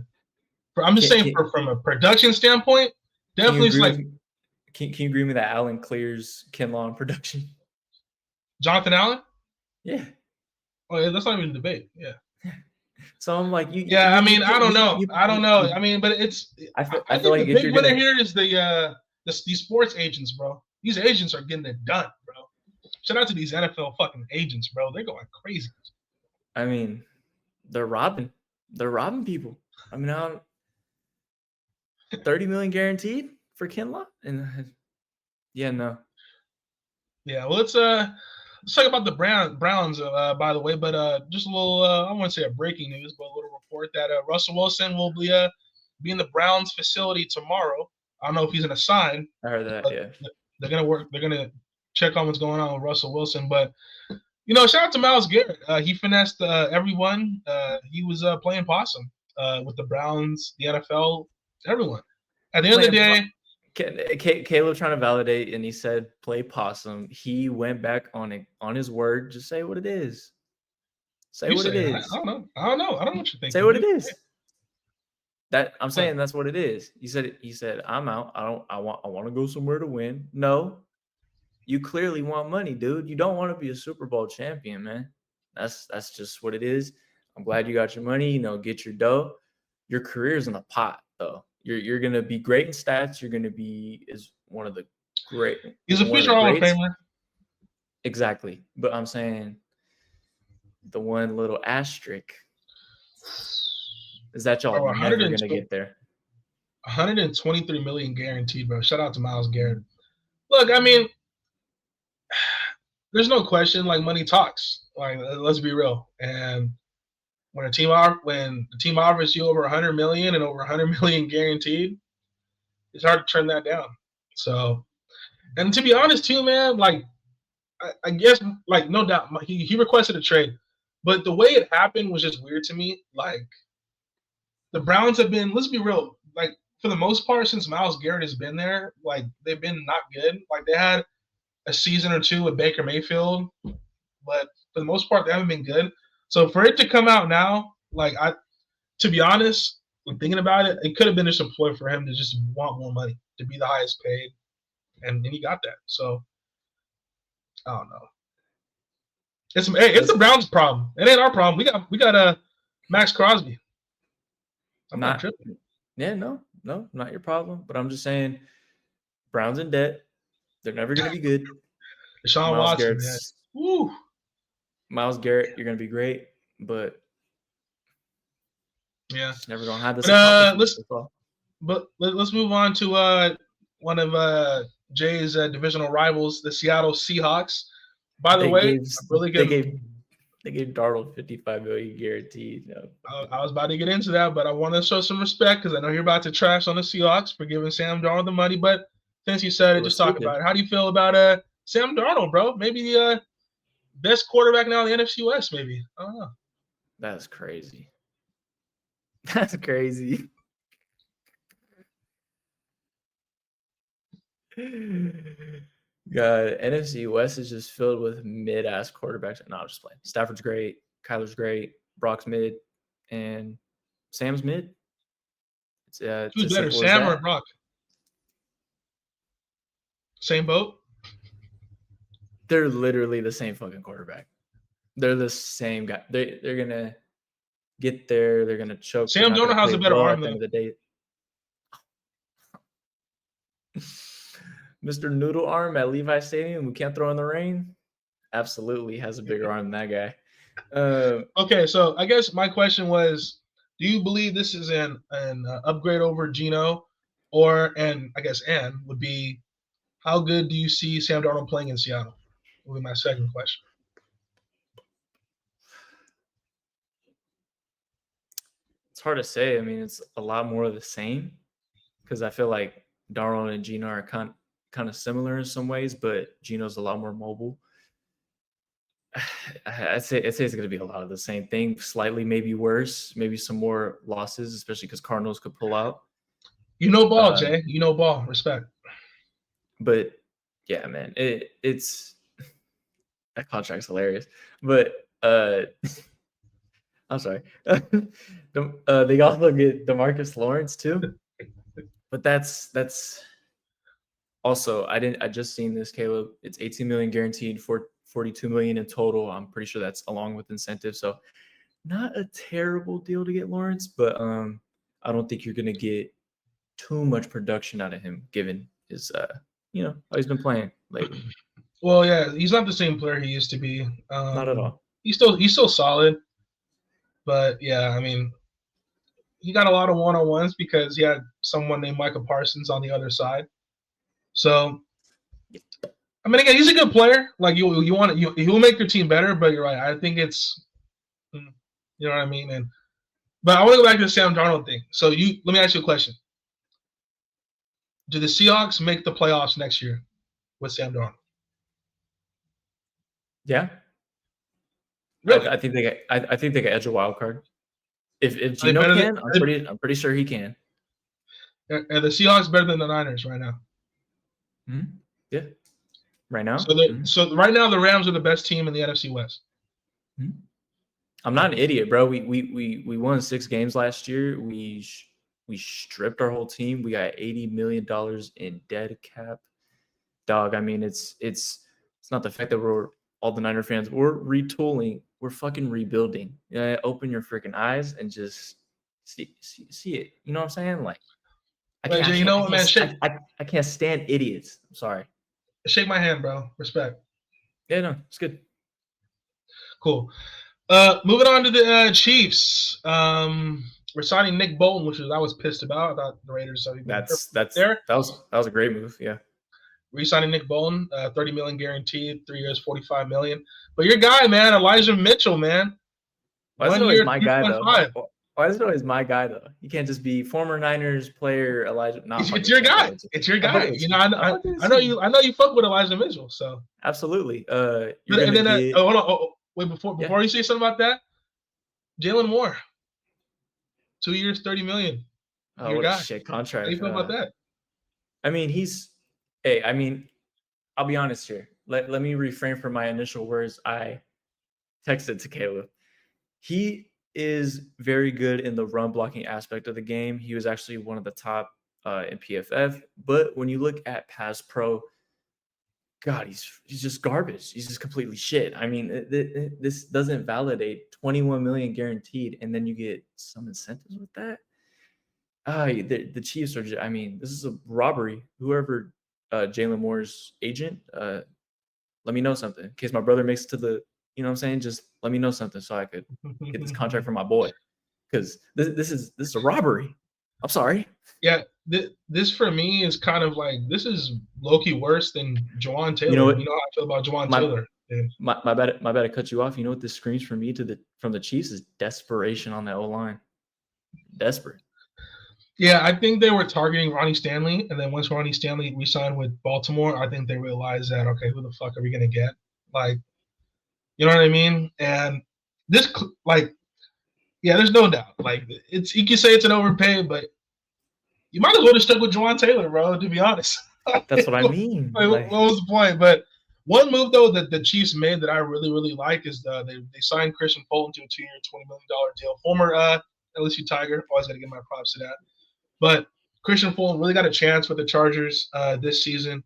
I'm just saying from a production standpoint, definitely it's like. Can you agree with me that Allen clears Kinlaw in production? Jonathan Allen? Yeah. Oh, yeah, that's not even a debate. Yeah. So I'm like, I mean, I don't know. I mean, but it's. I feel like the big winner here is these sports agents, bro. These agents are getting it done, bro. Shout out to these NFL fucking agents, bro. They're going crazy. I mean, they're robbing people. I mean, 30 million guaranteed for Kinlaw, and no. Yeah, well, let's talk about the Browns, by the way. But just a little, I wouldn't say a breaking news, but a little report that Russell Wilson will be in the Browns facility tomorrow. I don't know if he's going to sign. I heard that. Yeah, they're gonna check on what's going on with Russell Wilson, but. Shout out to Myles Garrett. He finessed everyone. He was playing possum with the Browns, the NFL, everyone. At the end of the day, Caleb trying to validate, and he said play possum. He went back on his word. Just say what it is. Say what it is. I don't know. I don't know what you think. Say what it is. That I'm saying that's what it is. He said I'm out. I want to go somewhere to win. No. You clearly want money, dude. You don't want to be a Super Bowl champion, man. That's just what it is. I'm glad you got your money. Get your dough. Your career's in the pot, though. You're gonna be great in stats. You're gonna be one of the great. He's a future Hall of Famer. Exactly, but I'm saying the one little asterisk is that y'all never gonna get there. 123 million guaranteed, bro. Shout out to Myles Garrett. Look, I mean. There's no question, like, money talks. Like, let's be real. And when the team offers you over 100 million and over 100 million guaranteed, it's hard to turn that down. So, and to be honest too, man, like, I guess, like, no doubt, he requested a trade, but the way it happened was just weird to me. Like, the Browns have been, let's be real, like, for the most part, since Myles Garrett has been there, like, they've been not good. Like, they had a season or two with Baker Mayfield, but for the most part, they haven't been good. So for it to come out now, like, to be honest, when thinking about it, it could have been just a ploy for him to just want more money, to be the highest paid, and he got that. So I don't know. It's the Browns' problem. It ain't our problem. We got Max Crosby. I'm not tripping. Yeah, no, not your problem. But I'm just saying, Browns in debt. They're never going to be good. Deshaun Watson, man. Woo. Myles Garrett, you're going to be great, but yeah, it's never going to have this. Let's move on to one of Jay's divisional rivals, the Seattle Seahawks. By the They way, gave I'm really they good. gave they gave Darnold 55 million guaranteed. No. I was about to get into that, but I want to show some respect because I know you're about to trash on the Seahawks for giving Sam Darnold the money. But since you said It it, was just talk stupid. about it. How do you feel about Sam Darnold, bro? Maybe the best quarterback now in the NFC West, maybe. I don't know. That's crazy. That's crazy. God, NFC West is just filled with mid-ass quarterbacks. No, I'm just playing. Stafford's great. Kyler's great. Brock's mid. And Sam's mid. It's Who's as better, simple as Sam or that. Brock? Same boat? They're literally the same fucking quarterback. They're the same guy. They're going to get there. They're going to choke. Sam They're not Darnold going has to a play better well arm at the than end of the day. Mr. Noodle Arm at Levi Stadium, we can't throw in the rain. Absolutely has a bigger arm than that guy. Okay, so I guess my question was, do you believe this is an upgrade over Geno, and would be, how good do you see Sam Darnold playing in Seattle? Will be my second question. It's hard to say. I mean, it's a lot more of the same because I feel like Darnold and Geno are kind of similar in some ways, but Geno's a lot more mobile. I'd say it's going to be a lot of the same thing, slightly maybe worse, maybe some more losses, especially because Cardinals could pull out. You know ball, Jay. You know ball. Respect. But yeah, man, it's that contract's hilarious. But I'm sorry. They also get DeMarcus Lawrence too. But that's also I just seen this, Caleb. It's 18 million guaranteed for 42 million in total. I'm pretty sure that's along with incentives. So not a terrible deal to get Lawrence, but I don't think you're gonna get too much production out of him given his how he's been playing lately. Well, yeah, he's not the same player he used to be. Not at all. He's still solid, but yeah, I mean, he got a lot of one-on-ones because he had someone named Micah Parsons on the other side. So, I mean, again, he's a good player. Like he will make your team better. But you're right. I think it's, you know what I mean. But I want to go back to the Sam Darnold thing. So let me ask you a question. Do the Seahawks make the playoffs next year with Sam Darnold? Yeah. Really? I think they can edge a wild card. If Geno can, I'm pretty sure he can. Are the Seahawks better than the Niners right now? Mm-hmm. Yeah. Right now. So right now the Rams are the best team in the NFC West. Mm-hmm. I'm not an idiot, bro. We won 6 games last year. We stripped our whole team. We got $80 million in dead cap. Dog, I mean, it's not the fact that we're all the Niner fans. We're retooling. We're fucking rebuilding. Open your freaking eyes and just see it. You know what I'm saying? Like, I can't stand idiots. I'm sorry. Shake my hand, bro. Respect. Yeah, no, it's good. Cool. Moving on to the Chiefs. We're signing Nick Bolton, which I was pissed about. I thought the Raiders. That was a great move. Yeah. Re-signing Nick Bolton, $30 million guaranteed, 3 years, $45 million. But your guy, man, Elijah Mitchell, man. Why is it always my guy though? Why is it always my guy though? You can't just be former Niners player Elijah. It's your guy. It's your guy. You know, I know you. I know you fuck with Elijah Mitchell. So absolutely. Hold on. Wait, before you say something about that, Jalen Moore, 2 years, $30 million. Oh, what a shit contract. How do you feel about that? I mean, I'll be honest here. Let me refrain from my initial words. I texted to Caleb. He is very good in the run blocking aspect of the game. He was actually one of the top in PFF. But when you look at pass pro, God, he's just garbage. He's just completely shit. I mean, this doesn't validate 21 million guaranteed, and then you get some incentives with that. The Chiefs are. I mean, this is a robbery. Whoever Jalen Moore's agent, let me know something in case my brother makes it to the. You know what I'm saying? Just let me know something so I could get this contract for my boy, because this is a robbery. I'm sorry. Yeah, this for me is kind of like, this is low-key worse than Jawan Taylor. You know how I feel about Jawan Taylor. dude. My bad to cut you off. You know what this screams for me from the Chiefs is desperation on that O line. Desperate. Yeah, I think they were targeting Ronnie Stanley, and then once Ronnie Stanley re-signed with Baltimore, I think they realized that okay, who the fuck are we gonna get? Like, you know what I mean? And this, like, yeah, there's no doubt. Like, it's you can say it's an overpay, but you might as well just stick with Juwan Taylor, bro. To be honest, That's what I mean. what was the point? But one move though that the Chiefs made that I really like is they signed Christian Fulton to a 2-year, $20 million deal. Former LSU Tiger. Always got to give my props to that. But Christian Fulton really got a chance with the Chargers this season,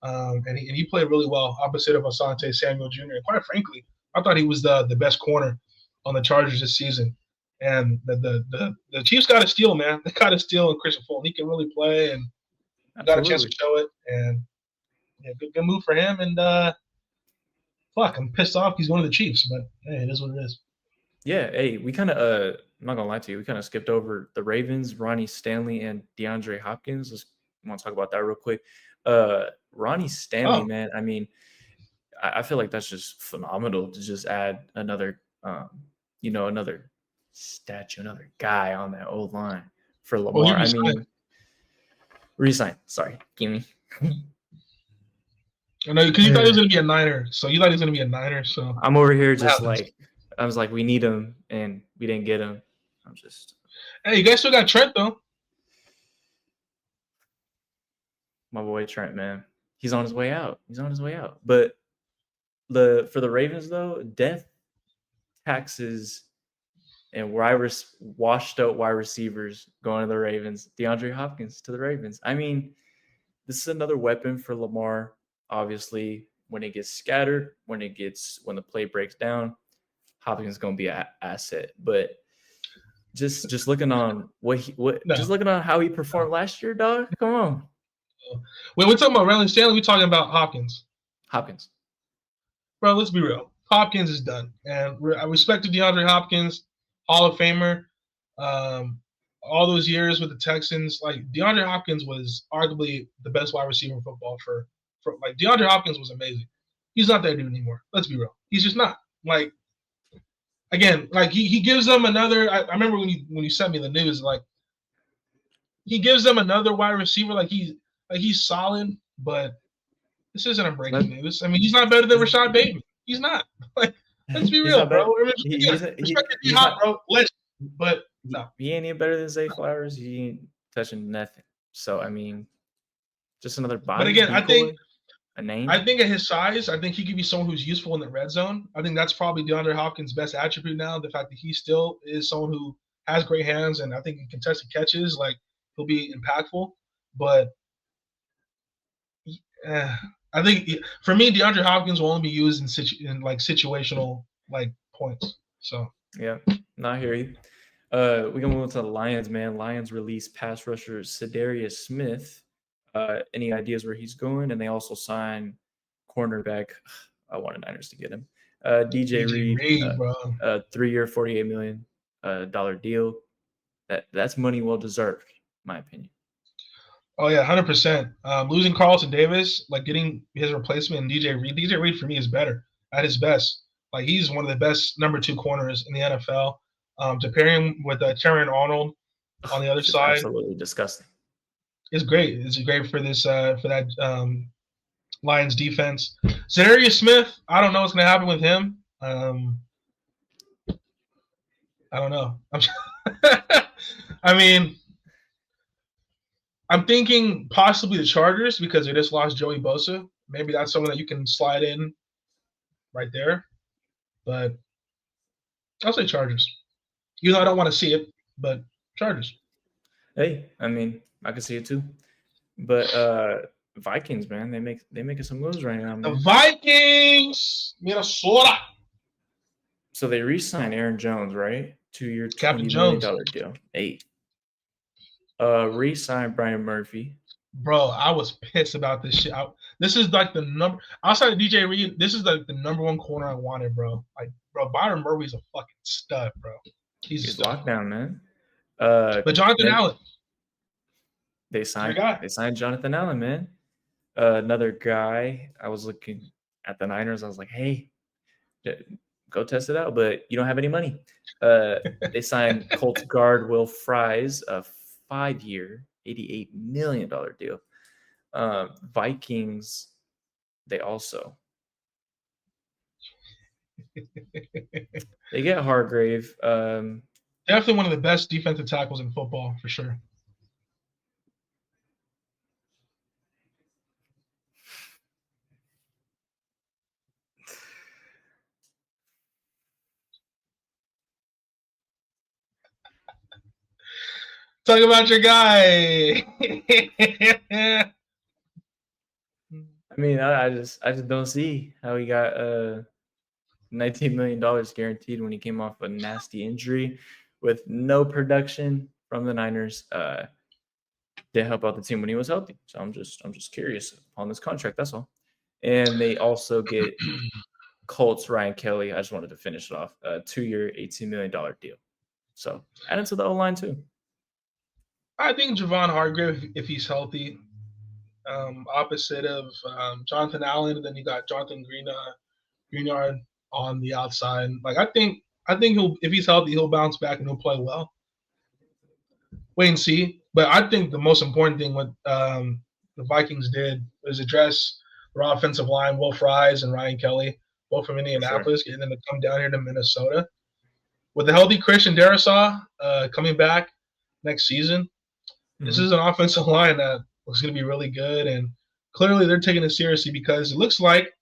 and he played really well opposite of Asante Samuel Jr. And quite frankly, I thought he was the best corner on the Chargers this season. And the Chiefs got to steal, man. They got to steal, and Christian Fulton, he can really play, and got a chance to show it. And yeah, good move for him. And fuck, I'm pissed off he's going to the Chiefs, but hey, it is what it is. Yeah, hey, we kind of I'm not gonna lie to you, we kind of skipped over the Ravens, Ronnie Stanley and DeAndre Hopkins. Let's want to talk about that real quick. Ronnie Stanley, man, I mean, I feel like that's just phenomenal to just add another another statue, another guy on that old line for Lamar. I mean, resign. Sorry, give me. I know, because you thought he was going to be a Niner. So you thought he was going to be a Niner. So I'm over here just like, I was like, we need him, and we didn't get him. I'm just. Hey, you guys still got Trent, though. My boy Trent, man. He's on his way out. But for the Ravens, though, death, taxes, and washed out wide receivers going to the Ravens. DeAndre Hopkins to the Ravens. I mean, this is another weapon for Lamar. Obviously, when it gets scattered, when the play breaks down, Hopkins is going to be an asset. But just looking on just looking on how he performed last year, dog. Come on. When we're talking about Ronnie Stanley, we're talking about Hopkins. Bro, let's be real. Hopkins is done, and I respect DeAndre Hopkins, Hall of Famer. All those years with the Texans, like DeAndre Hopkins was arguably the best wide receiver in football for like DeAndre Hopkins was amazing. He's not that dude anymore. Let's be real. He's just not. Like, again, like he gives them another. I remember when you sent me the news, like he gives them another wide receiver. Like he's solid, but this isn't a breaking news. I mean, he's not better than Rashad Bateman. He's not. Like, let's be real, bro. He's hot, bro. But no, he ain't even better than Zay Flowers. He ain't touching nothing. So I mean, just another body. But again, I think a name. I think at his size, I think he could be someone who's useful in the red zone. I think that's probably DeAndre Hopkins' best attribute now. The fact that he still is someone who has great hands, and I think in contested catches, like he'll be impactful. But I think for me, DeAndre Hopkins will only be used in situational like points. So yeah, I hear you. We're gonna move to the Lions, man. Lions release pass rusher Cedarius Smith. Any ideas where he's going? And they also signed cornerback. I wanted Niners to get him. DJ Reed, 3-year, $48 million deal. That's money well deserved, in my opinion. Oh yeah, 100%. Losing Carlton Davis, like getting his replacement, and DJ Reed. DJ Reed for me is better at his best. Like he's one of the best number 2 corners in the NFL. To pair him with Terran Arnold on the other side, absolutely disgusting. It's great. It's great for this for that Lions defense. Za'Darius Smith, I don't know what's going to happen with him. I don't know. I mean, I'm thinking possibly the Chargers because they just lost Joey Bosa. Maybe that's someone that you can slide in right there. But I'll say Chargers. Even though I don't want to see it, but Chargers. Hey, I mean, I can see it too. But Vikings, man, they making some moves right now, man. The Vikings, Minnesota. So they re-signed Aaron Jones, right? 2-year, $20 million deal. 8. Re-signed Brian Murphy. Bro, I was pissed about this shit. This is like the number outside of DJ Reed. This is like the number 1 corner I wanted, bro. Like, bro, Byron Murphy's a fucking stud, bro. He's locked down, man. But Jonathan Allen. They signed Jonathan Allen, man. Another guy I was looking at the Niners. I was like, hey, go test it out, but you don't have any money. They signed Colts guard Will Fries, a 5-year, $88 million deal. Vikings, they also. They get Hargrave. Definitely one of the best defensive tackles in football, for sure. Talk about your guy. I mean, I just don't see how he got $19 million guaranteed when he came off a nasty injury with no production from the Niners. Didn't help out the team when he was healthy. So I'm just curious on this contract. That's all. And they also get Colts Ryan Kelly. I just wanted to finish it off. A 2-year, $18 million deal. So add into the O-line too. I think Javon Hargrave, if he's healthy, opposite of Jonathan Allen, and then you got Jonathan Greenyard on the outside. Like I think he'll, if he's healthy, he'll bounce back and he'll play well. Wait and see. But I think the most important thing what the Vikings did was address their offensive line, Will Fries and Ryan Kelly, both from Indianapolis, getting them to come down here to Minnesota. With the healthy Christian Darrisaw coming back next season, this is an offensive line that looks going to be really good. And clearly they're taking it seriously because it looks like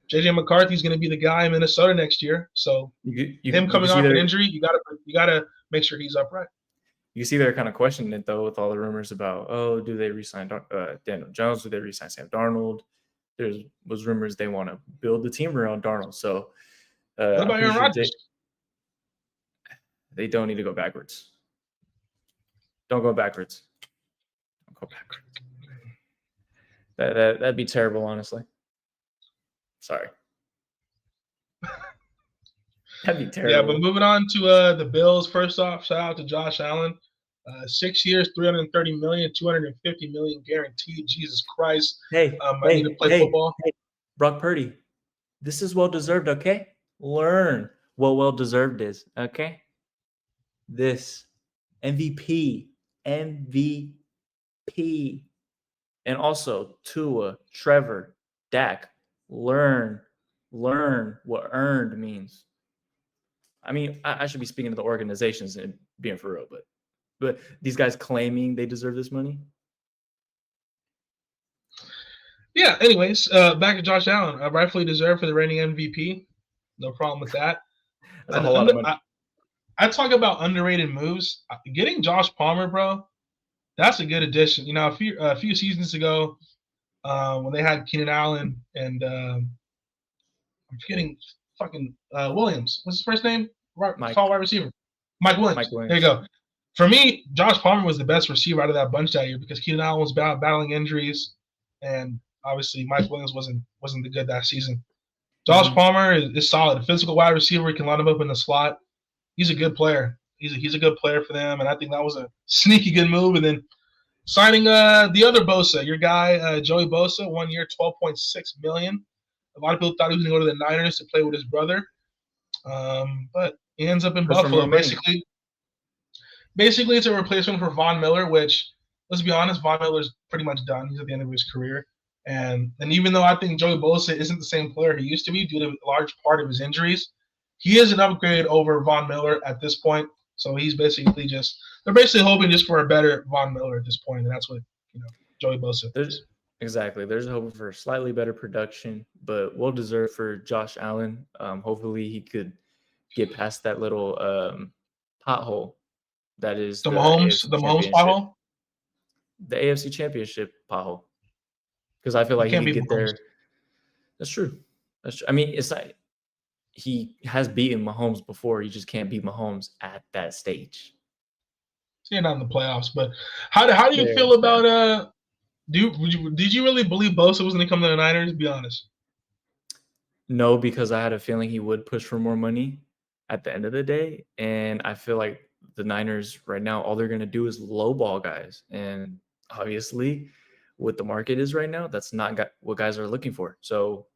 J.J. McCarthy is going to be the guy in Minnesota next year. So him coming off an injury, you gotta make sure he's upright. You see they're kind of questioning it, though, with all the rumors about, do they re-sign Daniel Jones? Do they re-sign Sam Darnold? There was rumors they want to build the team around Darnold. So what about Aaron Rodgers? They don't need to go backwards. Don't go backwards. Don't go backwards. That'd be terrible, honestly. Sorry. That'd be terrible. Yeah, but moving on to the Bills. First off, shout out to Josh Allen. 6 years, $330 million, $250 million guaranteed. Jesus Christ. I need to play football. Hey, Brock Purdy, this is well-deserved, okay? Learn what well-deserved is, okay? This. MVP. And also Tua, Trevor, Dak. Learn what earned means. I mean, I should be speaking to the organizations and being for real, but these guys claiming they deserve this money. Yeah. Anyways, back to Josh Allen, rightfully deserved for the reigning MVP. No problem with that. That's a whole lot of money. I talk about underrated moves. Getting Josh Palmer, bro, that's a good addition. You know, a few seasons ago, when they had Keenan Allen and I'm forgetting fucking Williams. What's his first name? Tall wide receiver. Mike Williams. There you go. For me, Josh Palmer was the best receiver out of that bunch that year because Keenan Allen was battling injuries, and obviously Mike Williams wasn't the good that season. Josh Palmer is solid. A physical wide receiver. He can line him up in the slot. He's a good player. He's a good player for them, and I think that was a sneaky good move. And then signing the other Bosa, your guy Joey Bosa, 1 year, $12.6 million. A lot of people thought he was going to go to the Niners to play with his brother, but he ends up in Buffalo. Basically, it's a replacement for Von Miller, which, let's be honest, Von Miller's pretty much done. He's at the end of his career. And even though I think Joey Bosa isn't the same player he used to be due to a large part of his injuries, he is an upgrade over Von Miller at this point. So he's basically they're basically hoping just for a better Von Miller at this point, and that's what Joey Bosa is. Exactly. There's a hope for slightly better production, but well deserved for Josh Allen. Hopefully he could get past that little pothole that is the Mahomes pothole? The AFC Championship pothole. Because I feel like he can get there. That's true. I mean, it's like he has beaten Mahomes before. He just can't beat Mahomes at that stage. Not in the playoffs, but how do you feel about did you really believe Bosa was going to come to the Niners? Be honest. No, because I had a feeling he would push for more money at the end of the day, and I feel like the Niners right now, all they're going to do is lowball guys, and obviously, what the market is right now, that's not what guys are looking for. So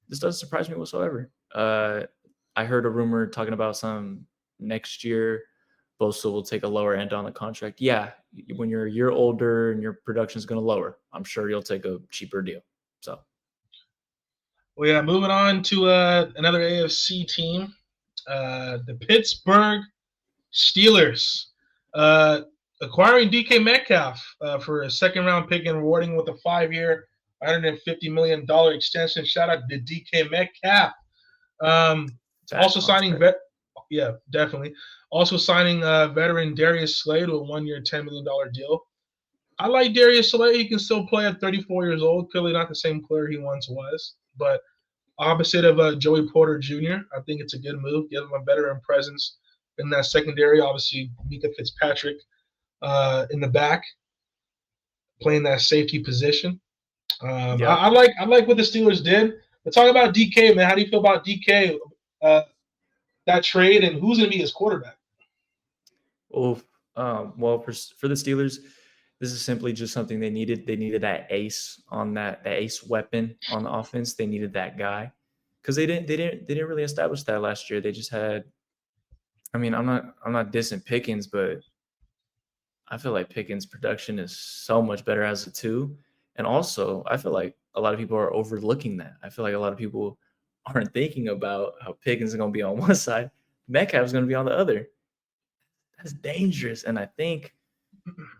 this doesn't surprise me whatsoever. I heard a rumor talking about some next year Bosa will take a lower end on the contract. Yeah, when you're a year older and your production is going to lower, I'm sure you'll take a cheaper deal. So, well, yeah, moving on to another AFC team, the Pittsburgh Steelers. Acquiring DK Metcalf for a second-round pick and rewarding with a 5-year, $150 million extension. Shout out to DK Metcalf. Also signing definitely. Also signing veteran Darius Slay to a 1-year, $10 million deal. I like Darius Slay. He can still play at 34 years old. Clearly not the same player he once was. But opposite of Joey Porter Jr., I think it's a good move. Give him a veteran presence in that secondary. Obviously, Mika Fitzpatrick in the back, playing that safety position. I like what the Steelers did. But talk about DK, man. How do you feel about DK, that trade, and who's going to be his quarterback? Well, for the Steelers, this is simply just something they needed. They needed that ace on that ace weapon on the offense. They needed that guy because they didn't really establish that last year. They just had. I mean, I'm not dissing Pickens, but I feel like Pickens' production is so much better as a 2. And also, I feel like a lot of people are overlooking that. I feel like a lot of people aren't thinking about how Pickens is going to be on one side, Metcalf is going to be on the other. That's dangerous. And I think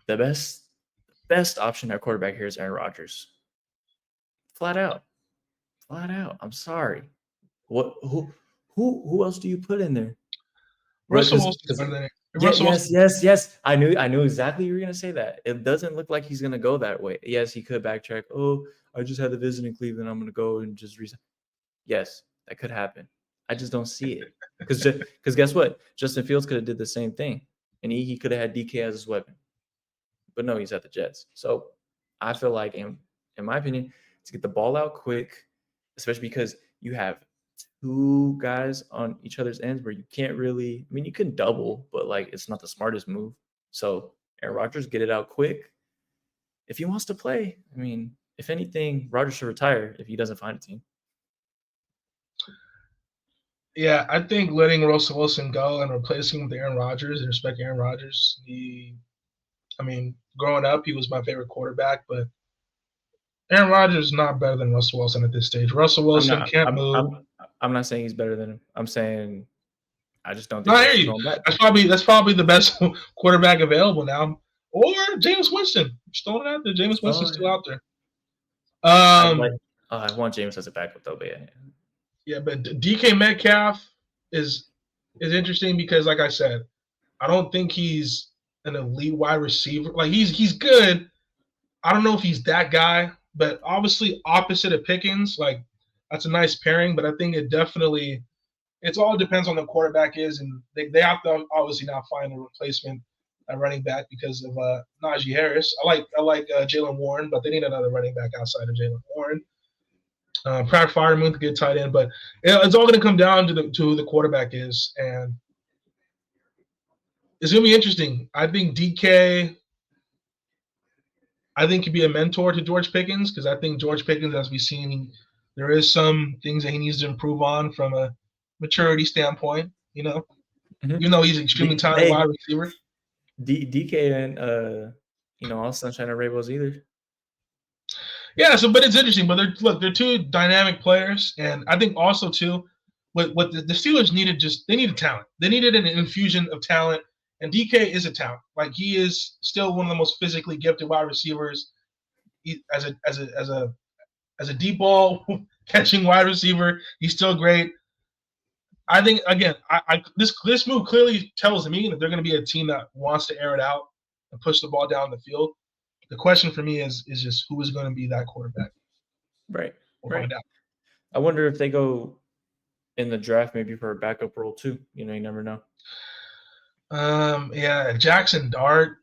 the best option at quarterback here is Aaron Rodgers. Flat out. I'm sorry. Who else do you put in there? Russell Wilson. Yes. I knew exactly you were gonna say that. It doesn't look like he's gonna go that way. Yes, he could backtrack. Oh, I just had the visit in Cleveland. I'm gonna go and just resign. Yes, that could happen. I just don't see it because guess what? Justin Fields could have did the same thing, and he could have had DK as his weapon. But no, he's at the Jets. So I feel like, in my opinion, to get the ball out quick, especially because you have 2 guys on each other's ends where you can't really, I mean, you can double, but like it's not the smartest move. So Aaron Rodgers, get it out quick. If he wants to play, I mean, if anything, Rodgers should retire if he doesn't find a team. Yeah, I think letting Russell Wilson go and replacing him with Aaron Rodgers, and respect Aaron Rodgers. Growing up, he was my favorite quarterback, but Aaron Rodgers is not better than Russell Wilson at this stage. Russell Wilson can't move. I'm not saying he's better than him. I'm saying I just don't think I hear you. That's probably the best quarterback available now. Or Jameis Winston. Just throwing it out there. Jameis Winston's still out there. I want Jameis as a backup though, but yeah. Yeah, but DK Metcalf is interesting because, like I said, I don't think he's an elite wide receiver. Like he's good. I don't know if he's that guy, but obviously opposite of Pickens, like that's a nice pairing. But I think it all depends on the quarterback is, and they have to obviously now find a replacement at running back because of Najee Harris. I like Jaylen Warren, but they need another running back outside of Jaylen Warren. Pat Freiermuth, a good tight end, but it's all going to come down to who the quarterback is, and it's going to be interesting. I think DK, could be a mentor to George Pickens because I think George Pickens, as we've seen, there is some things that he needs to improve on from a maturity standpoint. Even though he's an extremely talented wide receiver. DK and all Sunshine and Rainbows either. Yeah, but it's interesting. But they're 2 dynamic players, and I think also too, what the Steelers needed they needed talent. They needed an infusion of talent, and DK is a talent. Like he is still one of the most physically gifted wide receivers. As a deep ball catching wide receiver, he's still great. I think again, this move clearly tells me that they're going to be a team that wants to air it out and push the ball down the field. The question for me is just who is going to be that quarterback. Right. We'll find out. I wonder if they go in the draft maybe for a backup role too. You never know. Yeah, Jackson Dart.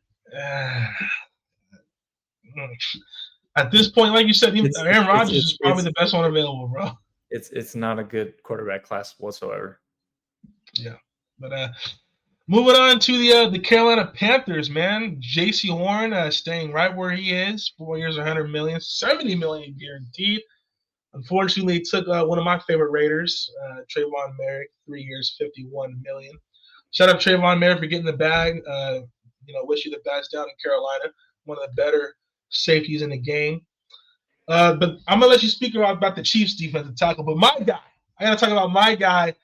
At this point, like you said, Aaron Rodgers is probably the best one available, bro. It's not a good quarterback class whatsoever. Yeah, but moving on to the Carolina Panthers, man. J.C. Horn staying right where he is. 4 years, $100 million, $70 million guaranteed. Unfortunately, it took one of my favorite Raiders, Trayvon Merrick, 3 years, $51 million. Shout out Trayvon Merrick for getting the bag. Wish you the best down in Carolina. One of the better safeties in the game. But I'm gonna let you speak about the Chiefs' defensive tackle. But my guy, I gotta talk about my guy,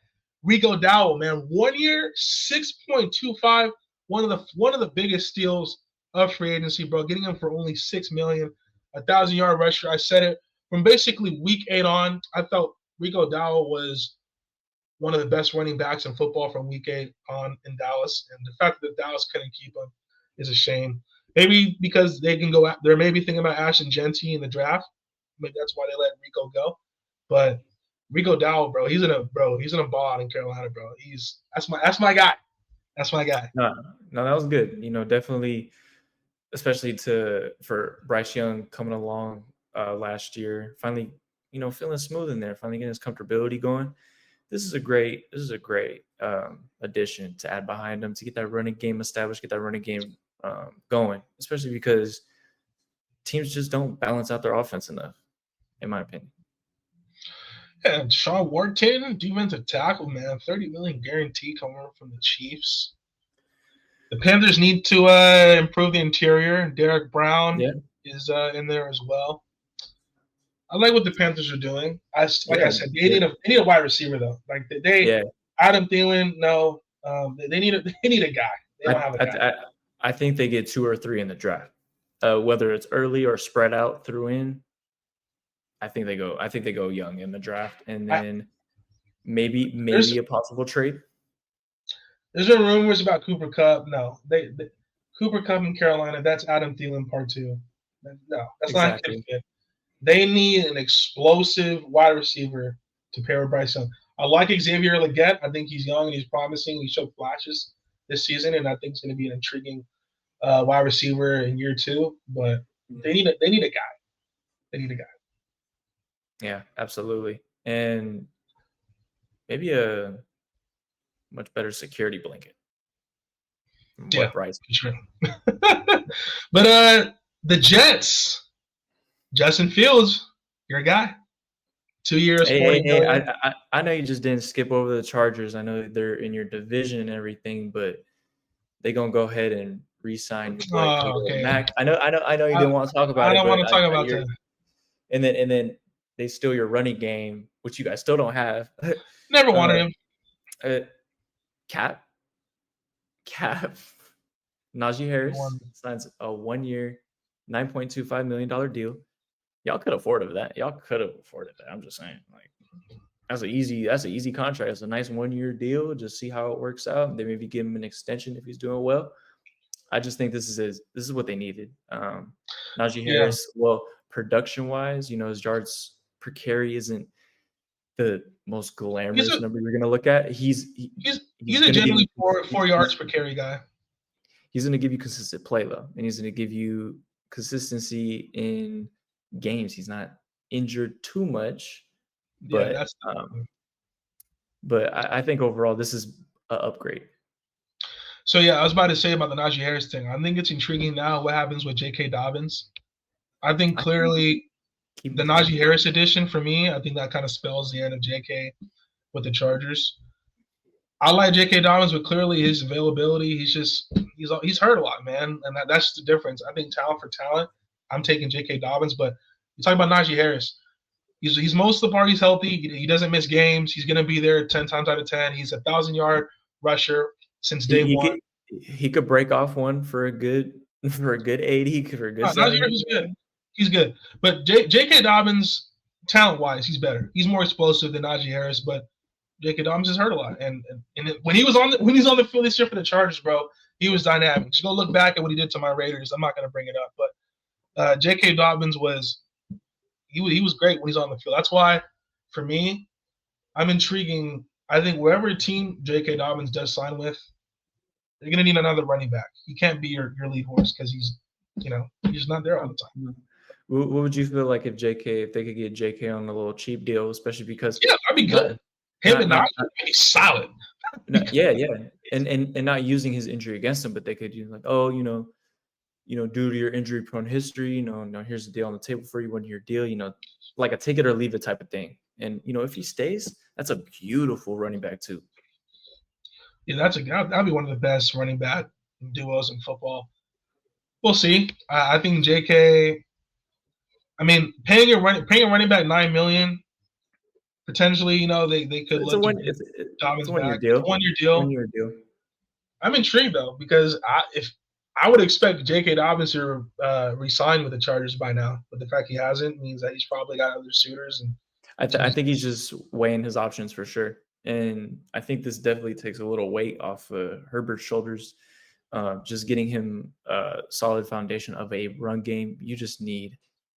Rico Dowell. Man, 1 year, 6.25. One of the biggest steals of free agency, bro. Getting him for only $6 million, 1,000-yard rusher. I said it from basically week 8 on. I felt Rico Dowell was one of the best running backs in football from week 8 on in Dallas. And the fact that Dallas couldn't keep him is a shame. Maybe because they can go out. They're maybe thinking about Ashton Genty in the draft. Maybe that's why they let Rico go. But Rico Dowell, bro, he's gonna ball out in Carolina, bro. That's my guy. That's my guy. No, that was good. Definitely, especially for Bryce Young coming along last year, finally, feeling smooth in there, finally getting his comfortability going. This is a great addition to add behind him to get that running game established, get that running game going, especially because teams just don't balance out their offense enough, in my opinion. Yeah, Sean Wharton, defensive tackle, man, $30 million guarantee coming from the Chiefs. The Panthers need to improve the interior. Derek Brown is in there as well. I like what the Panthers are doing. I said, they need a wide receiver though. Like Adam Thielen, no, they need a guy. They don't have a guy. I think they get 2 or 3 in the draft, whether it's early or spread out through in. I think they go young in the draft, and then maybe a possible trade. There's been rumors about Cooper Kupp. No, Cooper Kupp in Carolina. That's Adam Thielen part 2. No, that's not a good fit. They need an explosive wide receiver to pair with Bryce Young. I like Xavier Legette. I think he's young and he's promising. He showed flashes this season, and I think it's going to be an intriguing wide receiver in year 2. But they need a guy. They need a guy. Yeah, absolutely, and maybe a much better security blanket. Yeah, Bryce. Sure. But the Jets, Justin Fields, you're a guy. 2 years, $40 million. I know you just didn't skip over the Chargers. I know they're in your division and everything, but they're gonna go ahead and re-sign Mac. I know you didn't want to talk about it. I don't want to talk about that. And then they steal your running game, which you guys still don't have. Never wanted him. Cap. Najee Harris signs a 1 year, $9.25 million deal. Y'all could afford that. I'm just saying, like, that's an easy contract. It's a nice 1 year deal. Just see how it works out. They maybe give him an extension if he's doing well. I just think this is what they needed. Najee Harris, well, production wise, his yards per carry isn't the most glamorous number you're going to look at. He's a generally 4 yards per carry guy. He's going to give you consistent play though, and he's going to give you consistency in games. He's not injured too much, but but I think overall this is an upgrade. So I was about to say about the Najee Harris thing. I think it's intriguing now what happens with J.K. Dobbins. I think clearly the Najee Harris edition for me, I think that kind of spells the end of J.K. with the Chargers. I like J.K. Dobbins, but clearly his availability, he's hurt a lot, man, and that's the difference. I think talent for talent, I'm taking J.K. Dobbins, but you talk about Najee Harris. He's most of the part he's healthy. He doesn't miss games. He's going to be there 10 times out of 10. He's a 1,000-yard rusher since day one. He could break off one for a good 80. For a good. Najee Harris is good. He's good, but J.K. Dobbins, talent-wise, he's better. He's more explosive than Najee Harris, but J.K. Dobbins has hurt a lot. And when he's on the field this year for the Chargers, bro, he was dynamic. Just go look back at what he did to my Raiders. I'm not going to bring it up, but J.K. Dobbins was great when he's on the field. That's why, for me, I'm intriguing. I think wherever team J.K. Dobbins does sign with, they're going to need another running back. He can't be your lead horse because he's not there all the time. What would you feel like if they could get JK on a little cheap deal, especially because that'd be good. Him and Najee would be solid. And not using his injury against him, but they could due to your injury prone history, here's the deal on the table for you, 1 year deal, like a take it or leave it type of thing. And if he stays, that's a beautiful running back too. Yeah, that'd be one of the best running back duos in football. We'll see. I think J.K. I mean, paying a running back $9 million, potentially, they could It's a look to one. get It's Dobbins a 1 year back. It's deal. a 1 year deal. 1 year deal. I'm intrigued though because if I would expect J.K. Dobbins to resign with the Chargers by now, but the fact he hasn't means that he's probably got other suitors. And I think he's just weighing his options for sure, and I think this definitely takes a little weight off Herbert's shoulders. Just getting him a solid foundation of a run game.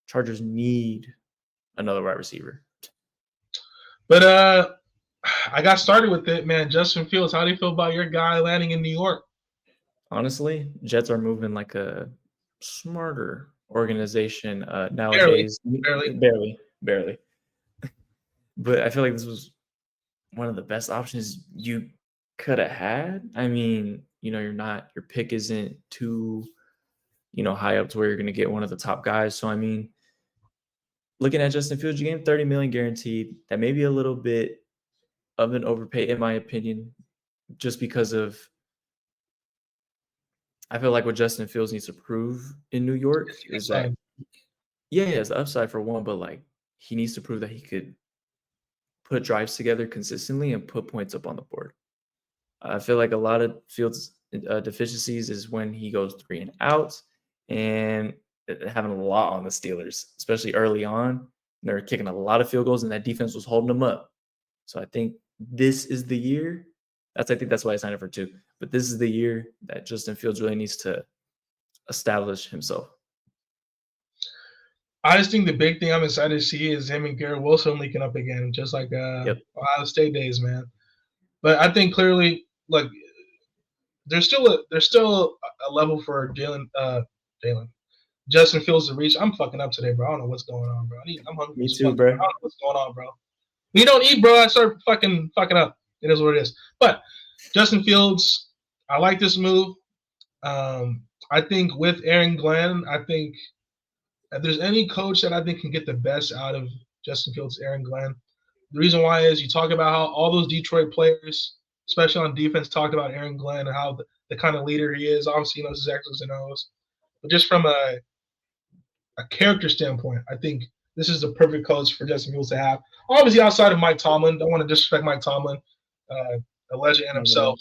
Chargers need another wide receiver. But I got started with it, man. Justin Fields, how do you feel about your guy landing in New York? Honestly, Jets are moving like a smarter organization nowadays. Barely. But I feel like this was one of the best options you could have had. I mean, your pick isn't too, high up to where you're going to get one of the top guys. So, I mean, looking at Justin Fields, you gave him $30 million guaranteed. That may be a little bit of an overpay, in my opinion, just because of I feel like what Justin Fields needs to prove in New York is that it's the upside for one, but like he needs to prove that he could put drives together consistently and put points up on the board. I feel like a lot of Fields' deficiencies is when he goes 3 and out and having a lot on the Steelers, especially early on. They're kicking a lot of field goals, and that defense was holding them up. So I think this is the year. I think that's why I signed up for 2. But this is the year that Justin Fields really needs to establish himself. I just think the big thing I'm excited to see is him and Garrett Wilson linking up again, just like Ohio State days, man. But I think clearly, like, there's still a level for Justin Fields to reach. I'm fucking up today, bro. I don't know what's going on, bro. I'm hungry. Me too, bro. I don't know what's going on, bro. When you don't eat, bro, I start fucking up. It is what it is. But Justin Fields, I like this move. I think with Aaron Glenn, I think if there's any coach that I think can get the best out of Justin Fields, Aaron Glenn. The reason why is you talk about how all those Detroit players, especially on defense, talked about Aaron Glenn and how the kind of leader he is. Obviously, he knows his X's and O's. But just from a character standpoint, I think this is the perfect coach for Justin Fields to have. Obviously, outside of Mike Tomlin, don't want to disrespect Mike Tomlin, a legend in himself.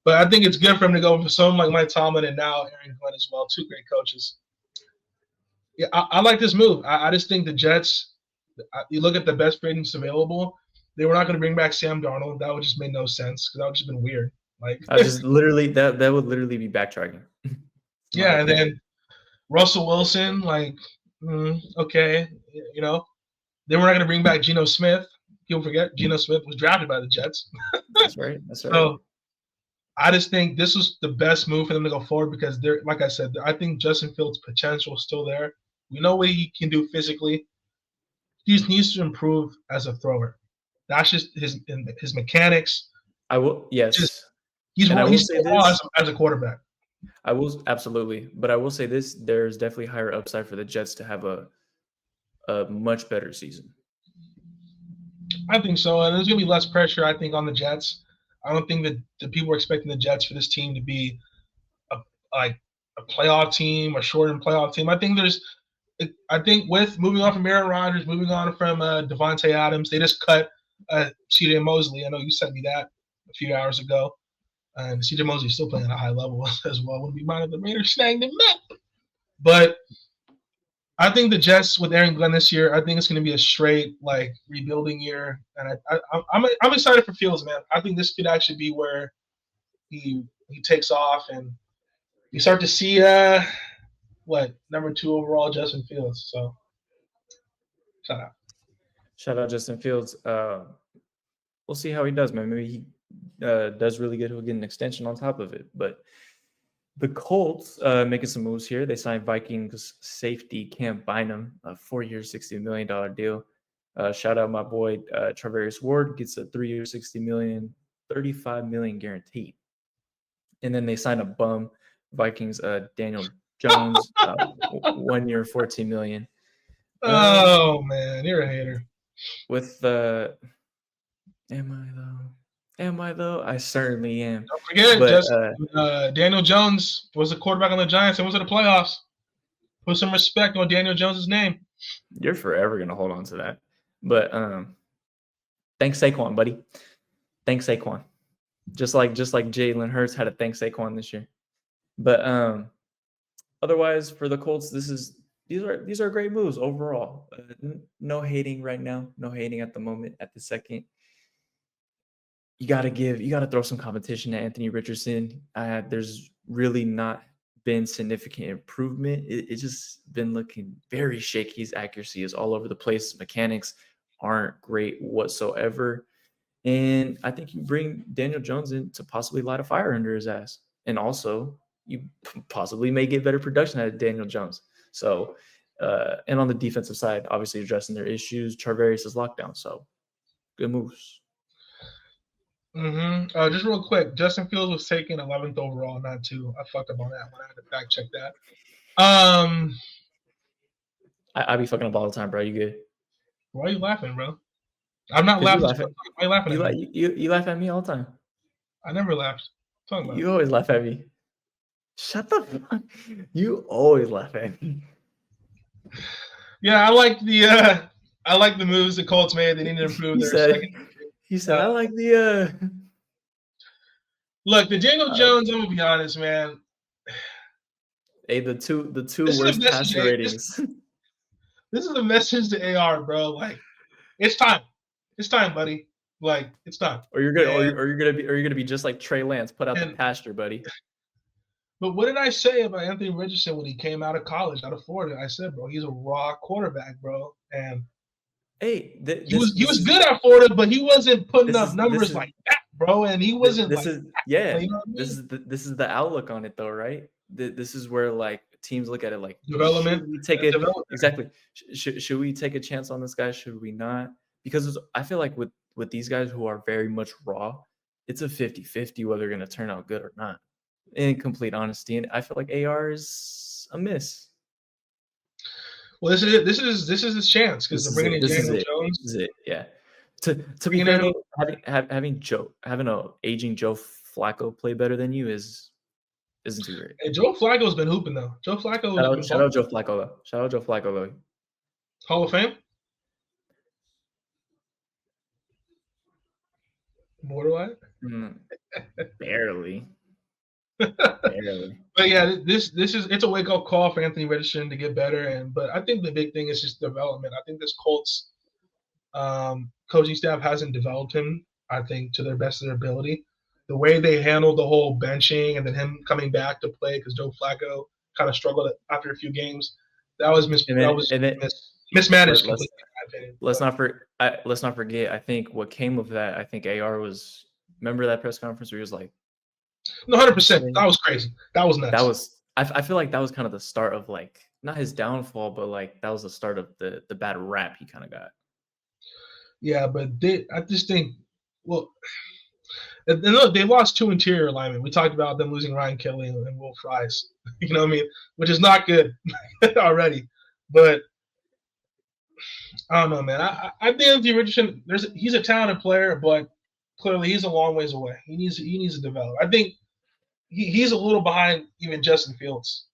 But I think it's good for him to go for someone like Mike Tomlin and now Aaron Glenn as well. 2 great coaches. Yeah, I like this move. I just think the Jets, you look at the best ratings available, they were not going to bring back Sam Darnold. That would just make no sense because that would just been weird. Like, I just literally that would literally be backtracking. Yeah, and then Russell Wilson, like, okay, they were not going to bring back Geno Smith. People forget Geno Smith was drafted by the Jets. That's right. So I just think this was the best move for them to go forward because they're, like I said, I think Justin Fields' potential is still there. We know what he can do physically. He just needs to improve as a thrower. That's just his mechanics. Yes. He's as a quarterback. I will absolutely, but I will say this: there's definitely higher upside for the Jets to have a much better season. I think so, and there's gonna be less pressure, I think, on the Jets. I don't think that the people are expecting the Jets for this team to be a playoff team or shortened playoff team. I think with moving on from Aaron Rodgers, moving on from Devontae Adams, they just cut C.J. Mosley. I know you sent me that a few hours ago. And C.J. Mosley is still playing at a high level as well. Wouldn't be mind if the Raiders snagged him up. But I think the Jets with Aaron Glenn this year, I think it's going to be a straight rebuilding year, and I'm excited for Fields, man. I think this could actually be where he takes off, and you start to see number 2 overall Justin Fields. So shout out Justin Fields. We'll see how he does, man. Maybe he does really good. He'll get an extension on top of it, but. The Colts making some moves here. They signed Vikings safety Cam Bynum, a 4-year, $60 million deal. Shout out my boy Travarius Ward, gets a 3-year, $60 million, $35 million guaranteed. And then they signed a bum, Vikings Daniel Jones, 1 year, $14 million. Oh man, you're a hater. With the am I though? Am I though? I certainly am. Don't forget, But just Daniel Jones was a quarterback on the Giants and went to the playoffs. Put some respect on Daniel Jones's name. you're forever gonna hold on to that. But thanks Saquon, buddy. Thanks Saquon. Just like Jalen Hurts had to thank Saquon this year. But otherwise, for the Colts, these are great moves overall. No hating right now. No hating at the moment. At the second, you got to throw some competition at Anthony Richardson. There's really not been significant improvement. It's just been looking very shaky. His accuracy is all over the place. Mechanics aren't great whatsoever. And I think you bring Daniel Jones in to possibly light a fire under his ass. And also, you possibly may get better production out of Daniel Jones. So, and on the defensive side, obviously addressing their issues. Charvarius is locked down. So, good moves. Just real quick, Justin Fields was taken 11th overall, not 2. I fucked up on that one. I had to fact check that. I be fucking up all the time, bro. You good? Why are you laughing, bro? I'm not laughing. Why are you laughing at me? You laugh at me all the time. I never laughed. Talking about you always laugh at me. Shut the fuck. You always laugh at me. Yeah, I like the moves the Colts made. They need to improve their second. He said, I like the Look, the Daniel Jones, I'm gonna be honest, man. Hey, the two worst passer ratings. This is a message to AR, bro. Like, it's time. It's time, buddy. Like, it's time. Or you're gonna be just like Trey Lance, put out the pasture, buddy. But what did I say about Anthony Richardson when he came out of college, out of Florida? I said, bro, he's a raw quarterback, bro. And hey, he was good at Florida, but he wasn't putting up numbers like that, bro. And he wasn't. This is the outlook on it, though, right? This is where like teams look at it like development. Exactly. Should we take a chance on this guy? Should we not? Because I feel like with these guys who are very much raw, it's a 50-50 whether they're going to turn out good or not. In complete honesty, and I feel like AR is a miss. Well, this is it. This is his chance because they're bringing in Daniel Jones. This is it. Yeah. To be fair, though, having a aging Joe Flacco play better than you isn't too great. Hey, Joe Flacco's been hooping though. Joe Flacco. Shout out Joe Flacco though. Hall of Fame. Borderline. Barely. But yeah, it's a wake up call for Anthony Richardson to get better, but I think the big thing is just development. I think this Colts coaching staff hasn't developed him, I think, to their best of their ability. The way they handled the whole benching and then him coming back to play because Joe Flacco kind of struggled after a few games, that was mismanaged. Let's not forget. I think what came of that, I think AR was. Remember that press conference where he was like, "No, 100%. That was crazy. That was nuts." That was. I feel like that was kind of the start of like not his downfall, but like that was the start of the bad rap he kind of got. Yeah, but I just think, well, look, they lost 2 interior linemen. We talked about them losing Ryan Kelly and Will Fries. You know what I mean? Which is not good already. But I don't know, man. I think Anthony Richardson, he's a talented player, but clearly he's a long ways away. He needs to develop. I think he's a little behind even Justin Fields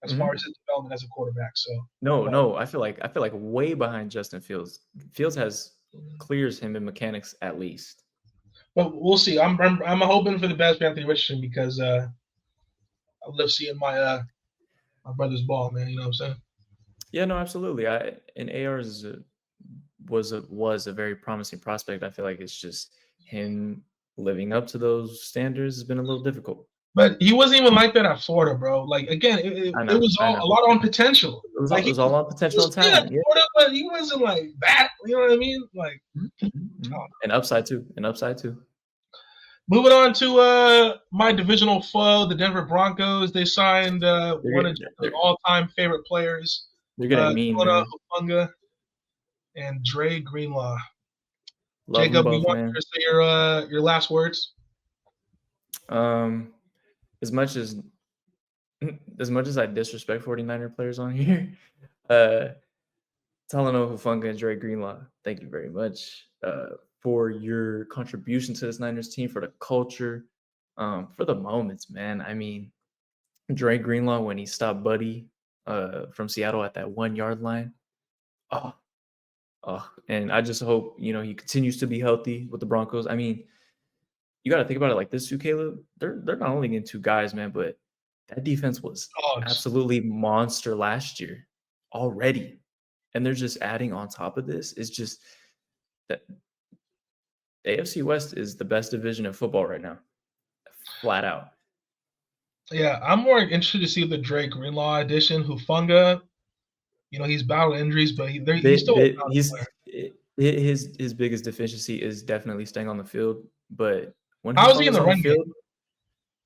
as far as his development as a quarterback. So no, I feel like way behind Justin Fields. Fields clears him in mechanics at least. But we'll see. I'm hoping for the best for Anthony Richardson because I love seeing my brother's ball, man. You know what I'm saying? Yeah, no, absolutely. And AR was a very promising prospect. I feel like it's just him living up to those standards has been a little difficult. But he wasn't even like that at Florida, bro. Like again, it was a lot on potential. It was all on potential and talent. Yeah. Florida, but he wasn't like that. You know what I mean? Like an upside too. Moving on to my divisional foe, the Denver Broncos. They signed one of their all-time favorite players. They're getting mean. Hufanga and Dre Greenlaw. Love Jacob, both, you want to say your last words? As much as I disrespect 49er players on here, Talanoa Hufanga and Dre Greenlaw, thank you very much for your contribution to this Niners team, for the culture, for the moments, man. I mean, Dre Greenlaw, when he stopped Buddy from Seattle at that 1 yard line. Oh, and I just hope, he continues to be healthy with the Broncos. I mean, you got to think about it like this too, Caleb. They're not only getting 2 guys, man, but that defense was Dogs. absolutely monster last year already. And they're just adding on top of this. It's just that the AFC West is the best division of football right now, flat out. Yeah, I'm more interested to see the Drake Greenlaw edition. Hufanga, he's battled injuries, but he's still a player. His biggest deficiency is definitely staying on the field. But when How is he in Hufanga's the on the run field, game?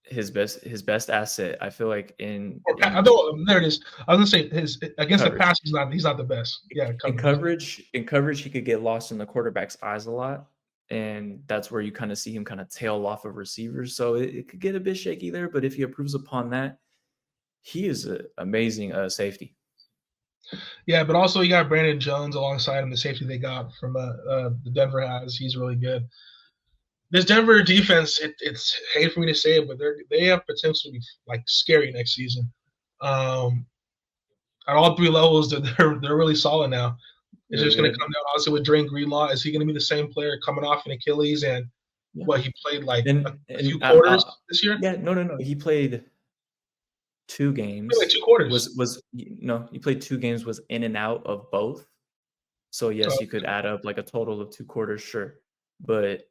his best asset, I feel like in There it is. I was gonna say his against coverage. the pass, he's not the best. Yeah, In coverage, he could get lost in the quarterback's eyes a lot. And that's where you kind of see him kind of tail off of receivers. So it could get a bit shaky there. But if he improves upon that, he is an amazing safety. Yeah, but also you got Brandon Jones alongside him, the safety they got from the Denver has. He's really good. This Denver defense, it's hate for me to say it, but they have potential to be like scary next season. At all 3 levels, they're really solid now. It's just going to come down also with Dre Greenlaw. Is he going to be the same player coming off an Achilles and what he played like a few quarters this year? Yeah, no. He played 2 games. Like 2 quarters. He played 2 games, was in and out of both. So yes, you could add up like a total of 2 quarters, sure. But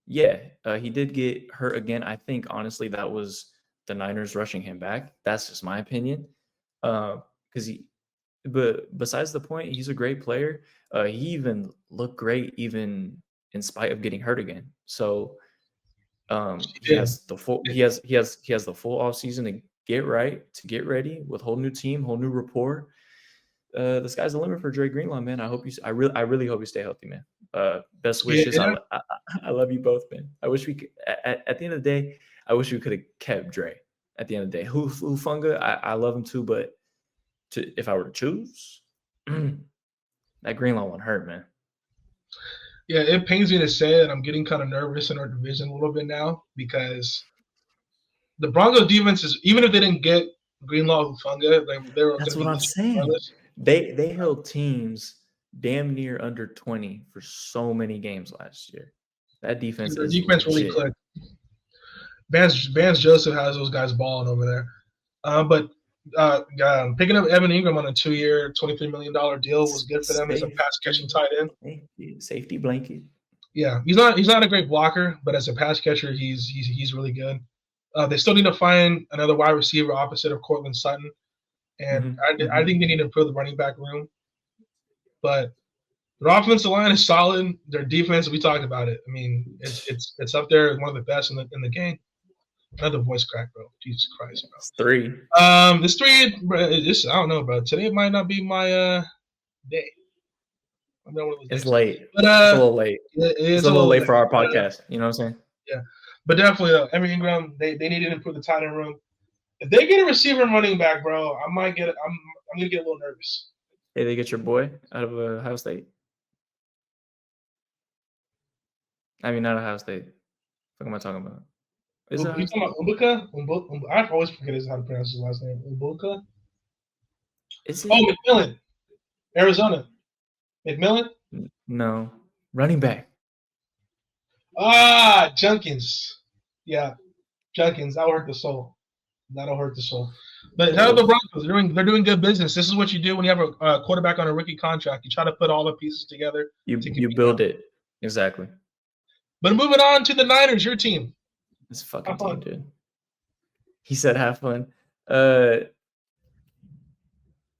yeah, he did get hurt again. I think honestly that was the Niners rushing him back. That's just my opinion. But besides the point, he's a great player. He even looked great even in spite of getting hurt again. So he has the full off season to get ready with whole new team, whole new rapport. The sky's the limit for Dre Greenlaw, man. I really hope you stay healthy, man. Best wishes. Yeah. I love you both, man. I wish we could, at the end of the day, I wish we could have kept Dre at the end of the day. Hufanga, I love him too, but if I were to choose, that Greenlaw one hurt, man. Yeah, it pains me to say that I'm getting kind of nervous in our division a little bit now because the Broncos defense is, even if they didn't get Greenlaw, Hufanga, they were. That's what I'm saying. They held teams damn near under 20 for so many games last year. That defense is really clicked. Vance Joseph has those guys balling over there. But picking up Evan Ingram on a 2-year, $23 million deal was good for them as a pass catching tight end. Safety blanket. Yeah, he's not a great blocker, but as a pass catcher, he's really good. They still need to find another wide receiver opposite of Cortland Sutton, and I think they need to improve the running back room. But their offensive line is solid. Their defense, we talked about it. I mean, it's up there, one of the best in the game. Another voice crack, bro. Jesus Christ, bro. It's 3. This 3, bro, I don't know, bro. Today might not be my day. It's late. But it's a little late. It's a little late for our podcast. You know what I'm saying? Yeah. But definitely, Evan Ingram, they need to improve the tight end room. If they get a receiver and running back, bro, I'm gonna get a little nervous. Hey, they get your boy out of Ohio State. I mean, not Ohio State. What am I talking about? Is you talking about Umbuka? I always forget how to pronounce his last name. Umbuka? McMillan. Arizona. McMillan? No. Running back. Jenkins. Yeah. Jenkins. That'll hurt the soul. But how the Broncos? They're doing good business. This is what you do when you have a quarterback on a rookie contract. You try to put all the pieces together. You build it. Exactly. But moving on to the Niners, your team. This fucking team, dude. He said have fun.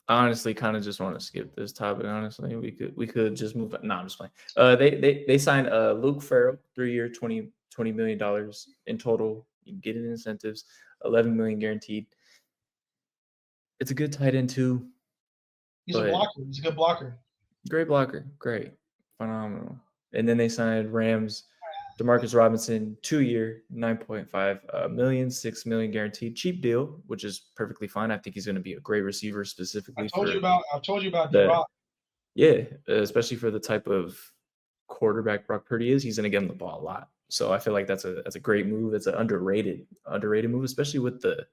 Honestly, kind of just want to skip this topic. Honestly, we could just move on. No, I'm just playing. They signed Luke Farrell, 3-year, $20 million in total. You get in incentives, $11 million guaranteed. It's a good tight end too. He's a blocker. He's a good blocker. Great blocker. Great. Phenomenal. And then they signed Rams Demarcus Robinson, 2-year, $9.5 million, $6 million guaranteed, cheap deal, which is perfectly fine. I think he's going to be a great receiver specifically. I've told you about D-Rock. Yeah, especially for the type of quarterback Brock Purdy is, he's going to get him the ball a lot. So I feel like that's a great move. It's an underrated move, especially with the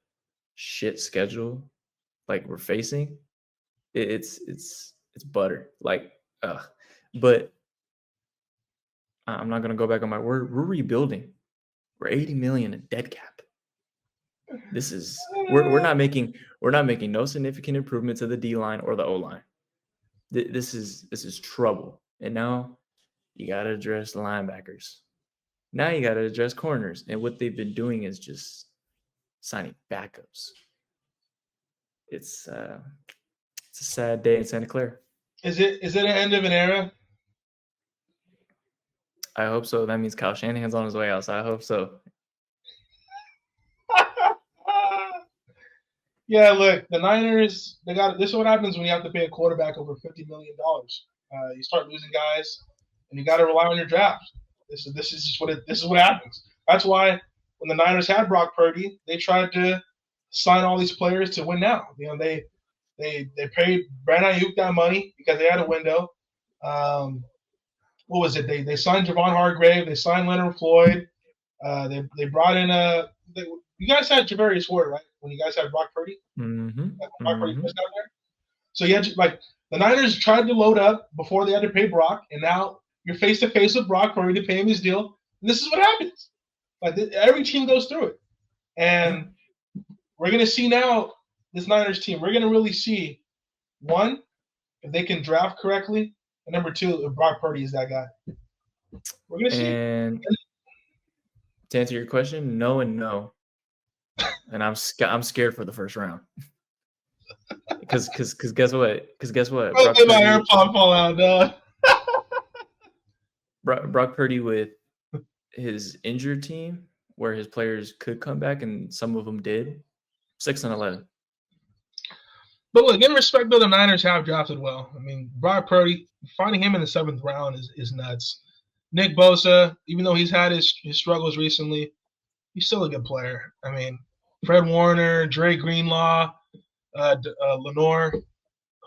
shit schedule like we're facing. It's butter. Like, but I'm not gonna go back on my word. We're rebuilding. We're 80 million in dead cap. This is we're not making no significant improvement to the D line or the O line. This is trouble. And now you got to address the linebackers. Now you got to address corners. And what they've been doing is just signing backups. It's a sad day in Santa Clara. Is it an end of an era? I hope so. That means Kyle Shanahan's on his way out, so I hope so. Yeah, look, the Niners, this is what happens when you have to pay a quarterback over $50 million. You start losing guys, and you got to rely on your draft. This is what happens. That's why when the Niners had Brock Purdy, they tried to sign all these players to win now. You know, they paid Brandon Ayuk that money because they had a window. What was it? They signed Javon Hargrave. They signed Leonard Floyd. They brought in you guys had Javarius Ward, right? When you guys had Brock Purdy. Mm-hmm. Brock Purdy was down there. So you had the Niners tried to load up before they had to pay Brock, and now you're face to face with Brock Purdy to pay him his deal. And this is what happens. Like every team goes through it, and we're gonna see now this Niners team. We're gonna really see one if they can draft correctly, and number two if Brock Purdy is that guy. We're gonna see. And to answer your question, no and no. And I'm scared for the first round. Because guess what? Brock Purdy, my AirPod fall out, dog. Brock Purdy with his injured team, where his players could come back, and some of them did. 6-11. But look, in respect, though, the Niners have drafted well. I mean, Brock Purdy, finding him in the 7th round is nuts. Nick Bosa, even though he's had his struggles recently, he's still a good player. I mean, Fred Warner, Dre Greenlaw, Lenore,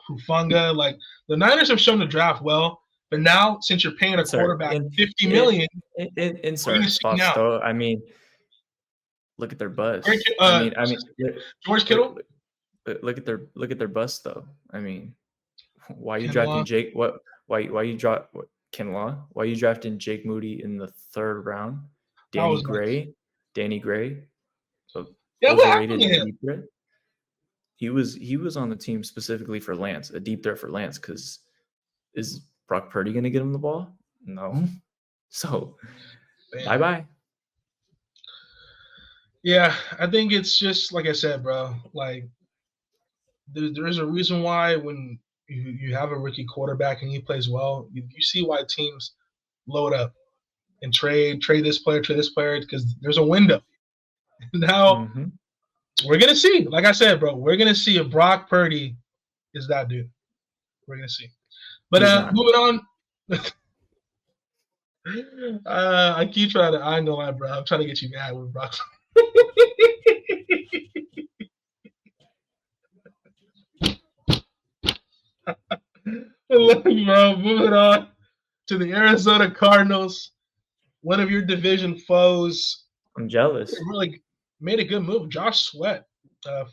Hufanga, like the Niners have shown to draft well. But now, since you're paying a quarterback $50 million, in certain spots, though, I mean, look at their buzz. I mean, George Kittle. Look at their bust, though. I mean, why are you drafting Jake? Why you drop Kinlaw? Why are you drafting Jake Moody in the 3rd round? Danny Gray. So overrated deep threat. He was on the team specifically for Lance, a deep threat for Lance. Because is Brock Purdy going to get him the ball? No. So bye. Yeah, I think it's just like I said, bro. Like there's a reason why when you have a rookie quarterback and he plays well, you see why teams load up and trade this player because there's a window. Now we're gonna see. Like I said, bro, we're gonna see if Brock Purdy is that dude. We're gonna see. But moving on. I keep trying to. I ain't gonna lie, bro. I'm trying to get you mad with Brock. Look, bro, moving on to the Arizona Cardinals, one of your division foes. I'm jealous. They really made a good move. Josh Sweat,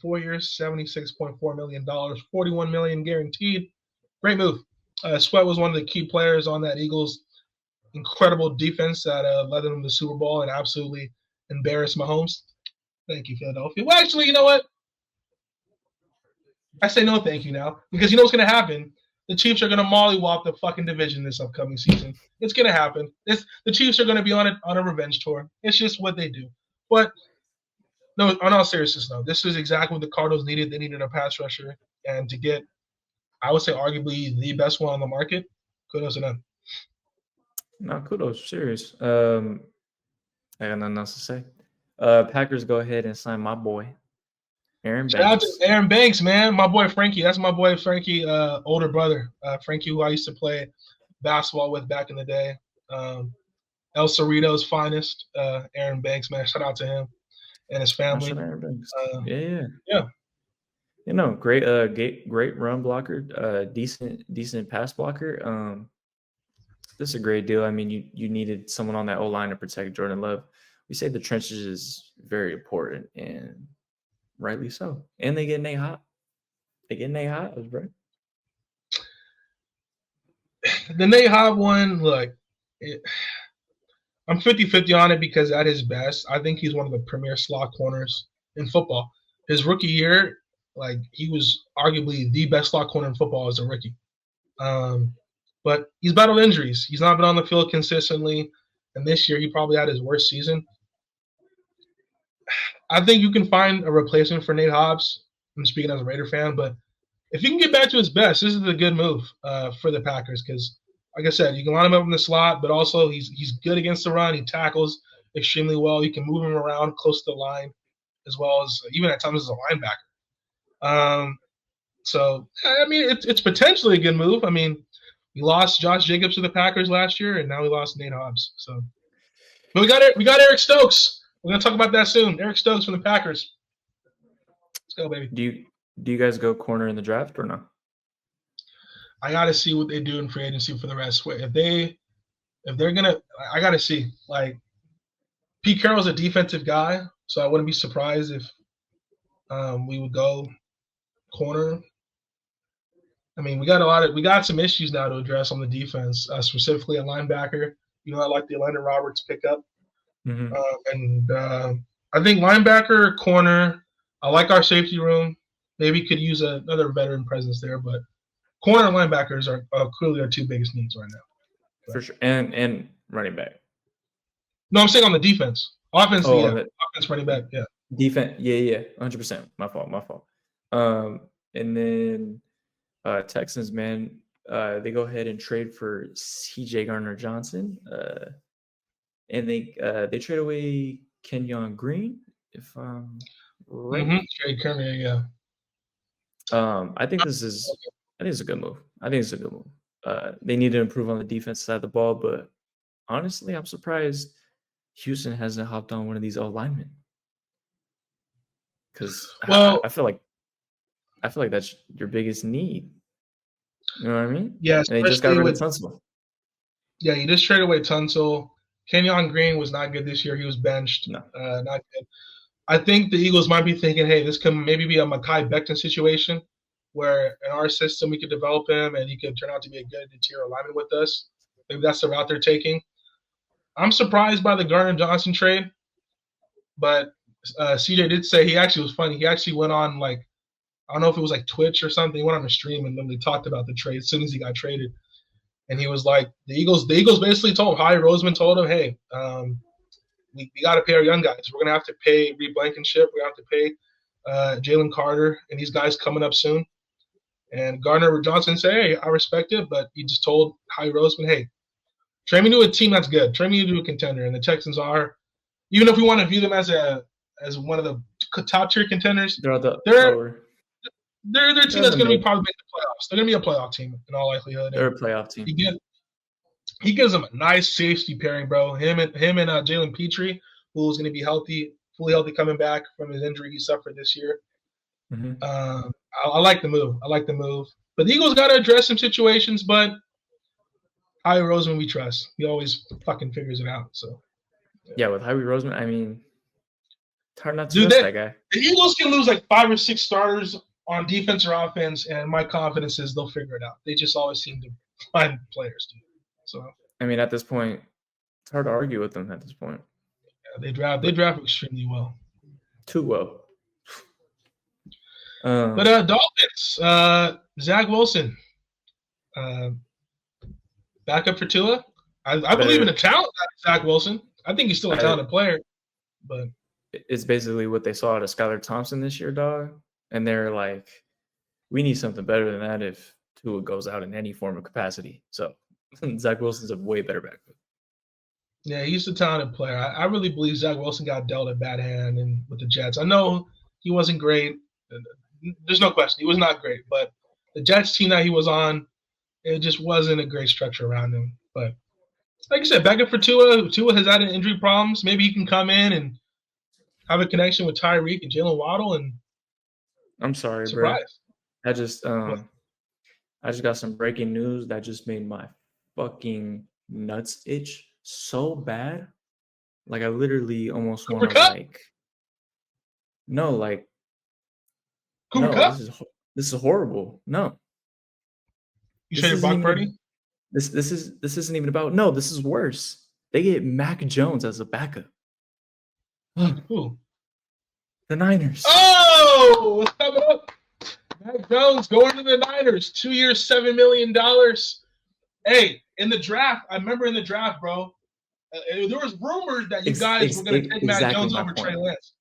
4 years, $76.4 million, $41 million guaranteed. Great move. Sweat was one of the key players on that Eagles' incredible defense that led them to the Super Bowl and absolutely embarrassed Mahomes. Thank you, Philadelphia. Well, actually, you know what? I say no thank you now because you know what's going to happen? The Chiefs are going to mollywop the fucking division this upcoming season. It's going to happen. The Chiefs are going to be on a revenge tour. It's just what they do. But no, on all seriousness, though, this is exactly what the Cardinals needed. They needed a pass rusher, and to get, I would say, arguably the best one on the market. Kudos to them. No, kudos. Serious. I got nothing else to say. Packers go ahead and sign my boy, Aaron Banks. Shout out to Aaron Banks, man. My boy Frankie. That's my boy Frankie, older brother. Frankie, who I used to play basketball with back in the day. El Cerrito's finest, Aaron Banks, man. Shout out to him and his family. Aaron Banks. Yeah. Great run blocker, decent pass blocker. This is a great deal. I mean, you needed someone on that O line to protect Jordan Love. We say the trenches is very important, and rightly so. And they get Nate Hot. Bro. The Nate Hobb one, look, I'm 50-50 on it because at his best, I think he's one of the premier slot corners in football. His rookie year, like he was arguably the best slot corner in football as a rookie. But he's battled injuries. He's not been on the field consistently, and this year he probably had his worst season. I think you can find a replacement for Nate Hobbs. I'm speaking as a Raider fan, but if he can get back to his best, this is a good move for the Packers because, like I said, you can line him up in the slot, but also he's good against the run. He tackles extremely well. You can move him around close to the line as well as even at times as a linebacker. So, I mean, it's potentially a good move. I mean, we lost Josh Jacobs to the Packers last year, and now we lost Nate Hobbs. So, but we got Eric Stokes. We're gonna talk about that soon. Eric Stokes from the Packers. Let's go, baby. Do you guys go corner in the draft or no? I gotta see what they do in free agency for the rest. If they're gonna, I gotta see. Like, Pete Carroll's a defensive guy, so I wouldn't be surprised if we would go corner. I mean, we got some issues now to address on the defense, specifically a linebacker. I like the Landon Roberts pickup, and I think linebacker, corner. I like our safety room. Maybe could use another veteran presence there, but corner and linebackers are clearly our two biggest needs right now. For sure, and running back. No, I'm saying on the defense. Offense, offense, running back, yeah. Defense, yeah, 100%. My fault. And then Texans, man, they go ahead and trade for C.J. Gardner-Johnson, and they trade away Kenyon Green, if I'm right. Trade Kerner, yeah. I think it's a good move. They need to improve on the defense side of the ball, but honestly, I'm surprised Houston hasn't hopped on one of these linemen. Because I feel like that's your biggest need. You know what I mean? Yeah, and they just got rid of Tunsil. Yeah, you just traded away Tunsil. Kenyon Green was not good this year. He was benched. No. Not good. I think the Eagles might be thinking, hey, this could maybe be a Mekhi Becton situation where in our system we could develop him and he could turn out to be a good interior lineman with us. Maybe that's the route they're taking. I'm surprised by the Gardner-Johnson trade, but CJ did say he actually was funny. He actually went on, like, I don't know if it was like Twitch or something. He went on a stream and then they talked about the trade as soon as he got traded. And he was like, the Eagles basically told him, Howie Roseman told him, hey, we got to pay our young guys. We're going to have to pay Reed Blankenship. We're going to have to pay Jalen Carter and these guys coming up soon. And Gardner-Johnson said, hey, I respect it, but he just told Howie Roseman, hey, trade me to a team that's good. Trade me to a contender. And the Texans are, even if we want to view them as one of the top-tier contenders, they're a team that's going to be probably make the playoffs. They're going to be a playoff team in all likelihood. They're a playoff team. He gives them a nice safety pairing, bro. Him and Jalen Petrie, who's going to be fully healthy coming back from his injury he suffered this year. I like the move. But the Eagles got to address some situations, but Howie Roseman we trust. He always fucking figures it out. So yeah, with Howie Roseman, I mean, it's hard not to trust that guy. The Eagles can lose like 5 or 6 starters on defense or offense, and my confidence is they'll figure it out. They just always seem to find players, dude. So I mean, at this point, it's hard to argue with them. At this point, yeah, they draft extremely well, too well. But Dolphins, Zach Wilson, backup for Tua. I believe in the talent of Zach Wilson. I think he's still a talented player, but it's basically what they saw out of Skylar Thompson this year, dog. And they're like, we need something better than that if Tua goes out in any form of capacity. So Zach Wilson's a way better backup. Yeah, he's a talented player. I really believe Zach Wilson got dealt a bad hand with the Jets. I know he wasn't great. There's no question. He was not great. But the Jets team that he was on, it just wasn't a great structure around him. But like I said, backup for Tua. Tua has had injury problems. Maybe he can come in and have a connection with Tyreek and Jalen Waddle and I'm sorry, bro. Surprise. I just What? I just got some breaking news that just made my fucking nuts itch so bad. Like I literally almost want Cooper to Cup? like no, like Cooper no, Cup? this is horrible. No. You This traded isn't Brock even Purdy? this isn't even about no, this is worse. They get Mac Jones as a backup. Who? The Niners. Oh, how about Mac Jones going to the Niners? 2 years, $7 million. Hey, in the draft, I remember in the draft, bro, there was rumors that you guys were going to take Mac Exactly Jones my over Trey point. Lance.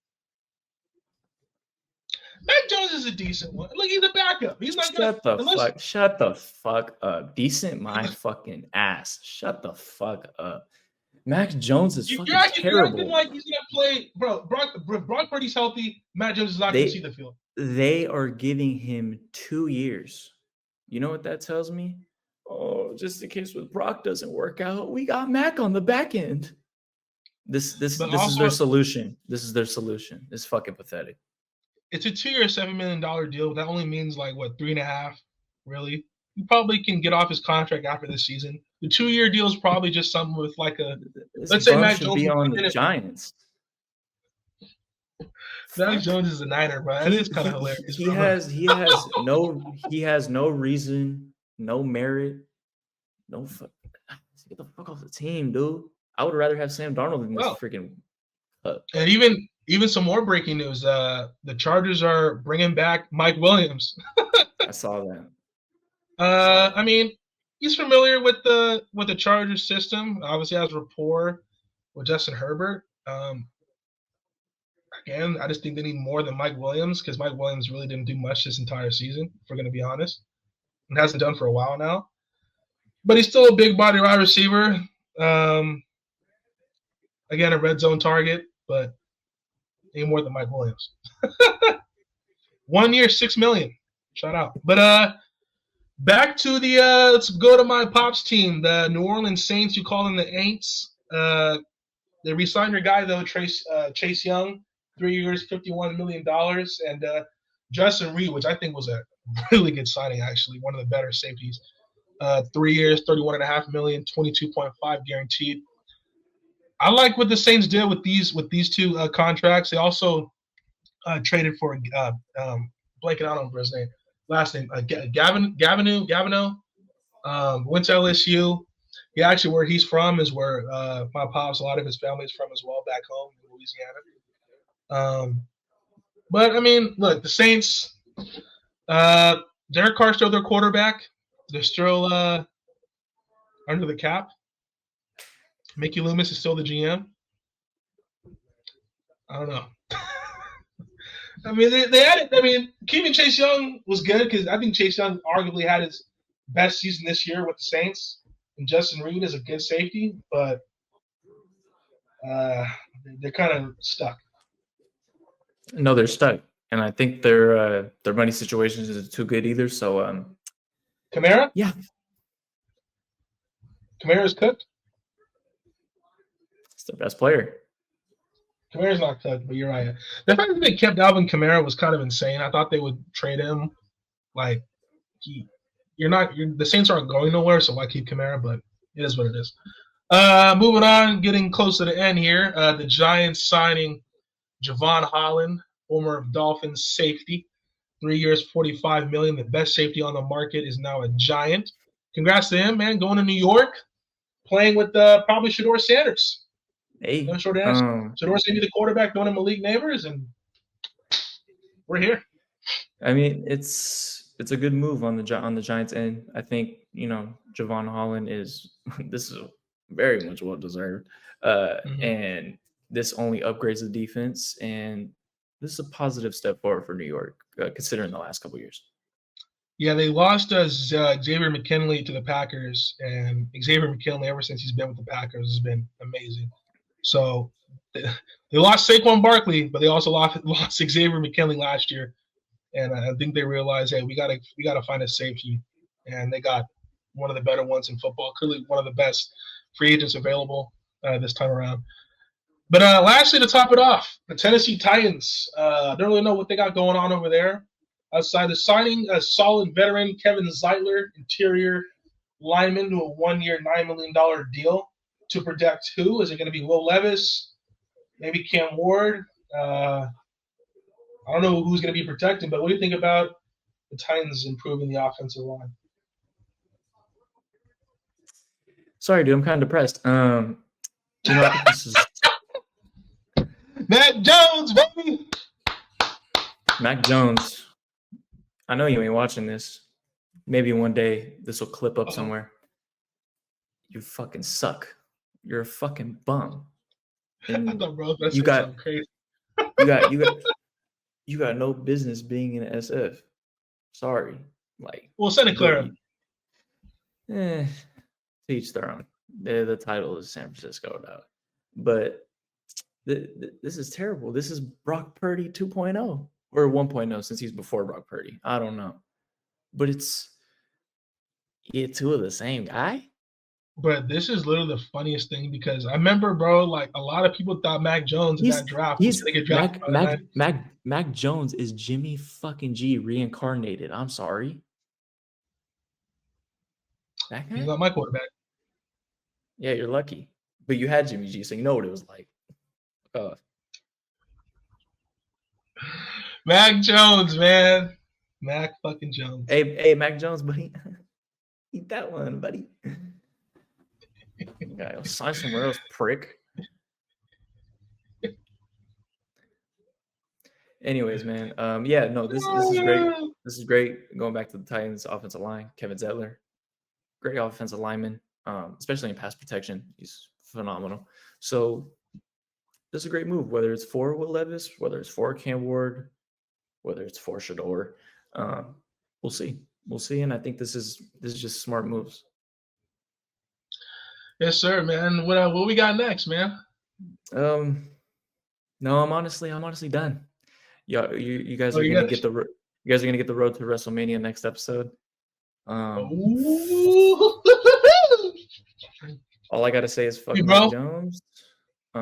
Mac Jones is a decent one. Look, he's a backup. He's not going to Shut the fuck up. Decent my fucking ass. Shut the fuck up. Mac Jones is fucking You're acting terrible. like he's going to play, bro. Brock Purdy's healthy. Mac Jones is not going to see the field. They are giving him 2 years. You know what that tells me? Oh, just in case with Brock doesn't work out, we got Mac on the back end. This is their solution. This is their solution. It's fucking pathetic. It's a 2-year, $7 million deal. That only means like what, 3.5, really. He probably can get off his contract after this season. The 2-year deal is probably just something with like a. Let's say Mac Jones be on the Giants. Mac Jones is a Niner, bro. That is kind of hilarious. He has no reason, no merit, get the fuck off the team, dude. I would rather have Sam Darnold than this freaking. And even some more breaking news. The Chargers are bringing back Mike Williams. I saw that. I mean, he's familiar with the Chargers system. Obviously, has rapport with Justin Herbert. Again, I just think they need more than Mike Williams because Mike Williams really didn't do much this entire season, if we're going to be honest. And hasn't done for a while now. But he's still a big body wide receiver. Again, a red zone target, but ain't more than Mike Williams. 1 year, $6 million. Shout out. But back to the let's go to my pops team, the New Orleans Saints. You call them the Aints. They re-signed their guy though, Chase Young, 3 years, $51 million, and Justin Reed, which I think was a really good signing, actually, one of the better safeties. 3 years, $31.5 million, 22.5 guaranteed. I like what the Saints did with these two contracts. They also traded for blanking out on his name, last name, Gavino. Went to LSU. He actually, where he's from is where my pops, a lot of his family is from as well, back home in Louisiana. But I mean, look, the Saints. Derek Carr's still their quarterback. They're still under the cap. Mickey Loomis is still the GM. I don't know. I mean, they had it. I mean, keeping Chase Young was good because I think Chase Young arguably had his best season this year with the Saints. And Justin Reed is a good safety, but they're kind of stuck. No, they're stuck, and I think their money situation isn't too good either. So, Kamara? Yeah. Kamara's cooked? It's their best player. Kamara's not cooked, but you're right. The fact that they kept Alvin Kamara was kind of insane. I thought they would trade him. Like, the Saints aren't going nowhere, so why keep Kamara? But it is what it is. Moving on, getting close to the end here. The Giants signing Javon Holland, former Dolphins safety. 3 years, $45 million. The best safety on the market is now a Giant. Congrats to him, man. Going to New York, playing with probably Shedeur Sanders. Hey, no short answer. Shedor's gonna be the quarterback, going to Malik Neighbors, and we're here. I mean, it's a good move on the Giants end. I think Javon Holland is this is very much well deserved, and this only upgrades the defense, and this is a positive step forward for New York, considering the last couple of years. Yeah, they lost Xavier McKinley to the Packers, and Xavier McKinley, ever since he's been with the Packers, has been amazing. So they lost Saquon Barkley, but they also lost Xavier McKinley last year, and I think they realized, hey, we gotta find a safety, and they got one of the better ones in football, clearly one of the best free agents available this time around. But lastly, to top it off, the Tennessee Titans. Don't really know what they got going on over there. outside of signing a solid veteran Kevin Zeitler, interior lineman, to a 1-year, $9 million deal to protect who? Is it going to be Will Levis? Maybe Cam Ward? I don't know who's going to be protected, but what do you think about the Titans improving the offensive line? Sorry, dude, I'm kind of depressed. I think this is Mac Jones, baby. Mac Jones. I know you ain't watching this. Maybe one day this will clip up somewhere. You fucking suck. You're a fucking bum. And Bro, you got crazy. you got no business being in SF. Sorry. Well, Santa Clara. To each their own. The title is San Francisco now. But this is terrible. This is Brock Purdy 2.0 or 1.0 since he's before Brock Purdy. I don't know. But it's two of the same guy. But this is literally the funniest thing because I remember, bro, like a lot of people thought Mac Jones in that draft was going to get drafted. Mac Jones is Jimmy fucking G reincarnated. I'm sorry. That guy? He's not my quarterback. Yeah, you're lucky. But you had Jimmy G, so you know what it was like. Mac Jones, man. Mac fucking Jones. Hey, Mac Jones, buddy. Eat that one, buddy. Guy, sign somewhere else, prick. Anyways, man. This is great. This is great. Going back to the Titans offensive line, Kevin Zeitler, great offensive lineman, especially in pass protection. He's phenomenal. So this is a great move, whether it's for Will Levis, whether it's for Cam Ward, whether it's for Shador. We'll see. We'll see. And I think this is just smart moves. Yes, sir, man. What we got next, man? No, I'm honestly done. Yeah, you guys are gonna get the road to WrestleMania next episode. All I gotta say is fuck Mac Jones. Hey,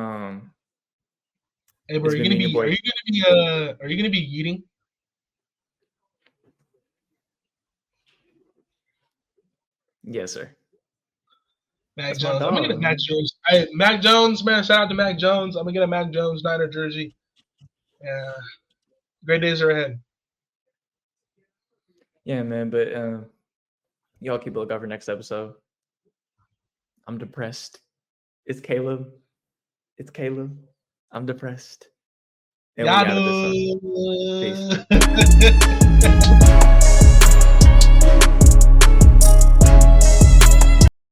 bro, are you gonna be eating? Yes, sir. Mac Jones. I'm gonna get a Mac Jones. Hey, Mac Jones, man. Shout out to Mac Jones. I'm gonna get a Mac Jones Niner jersey. Yeah, great days are ahead. Yeah, man. But y'all keep a lookout for next episode. I'm depressed. It's Caleb. I'm depressed. And we got this one. Peace.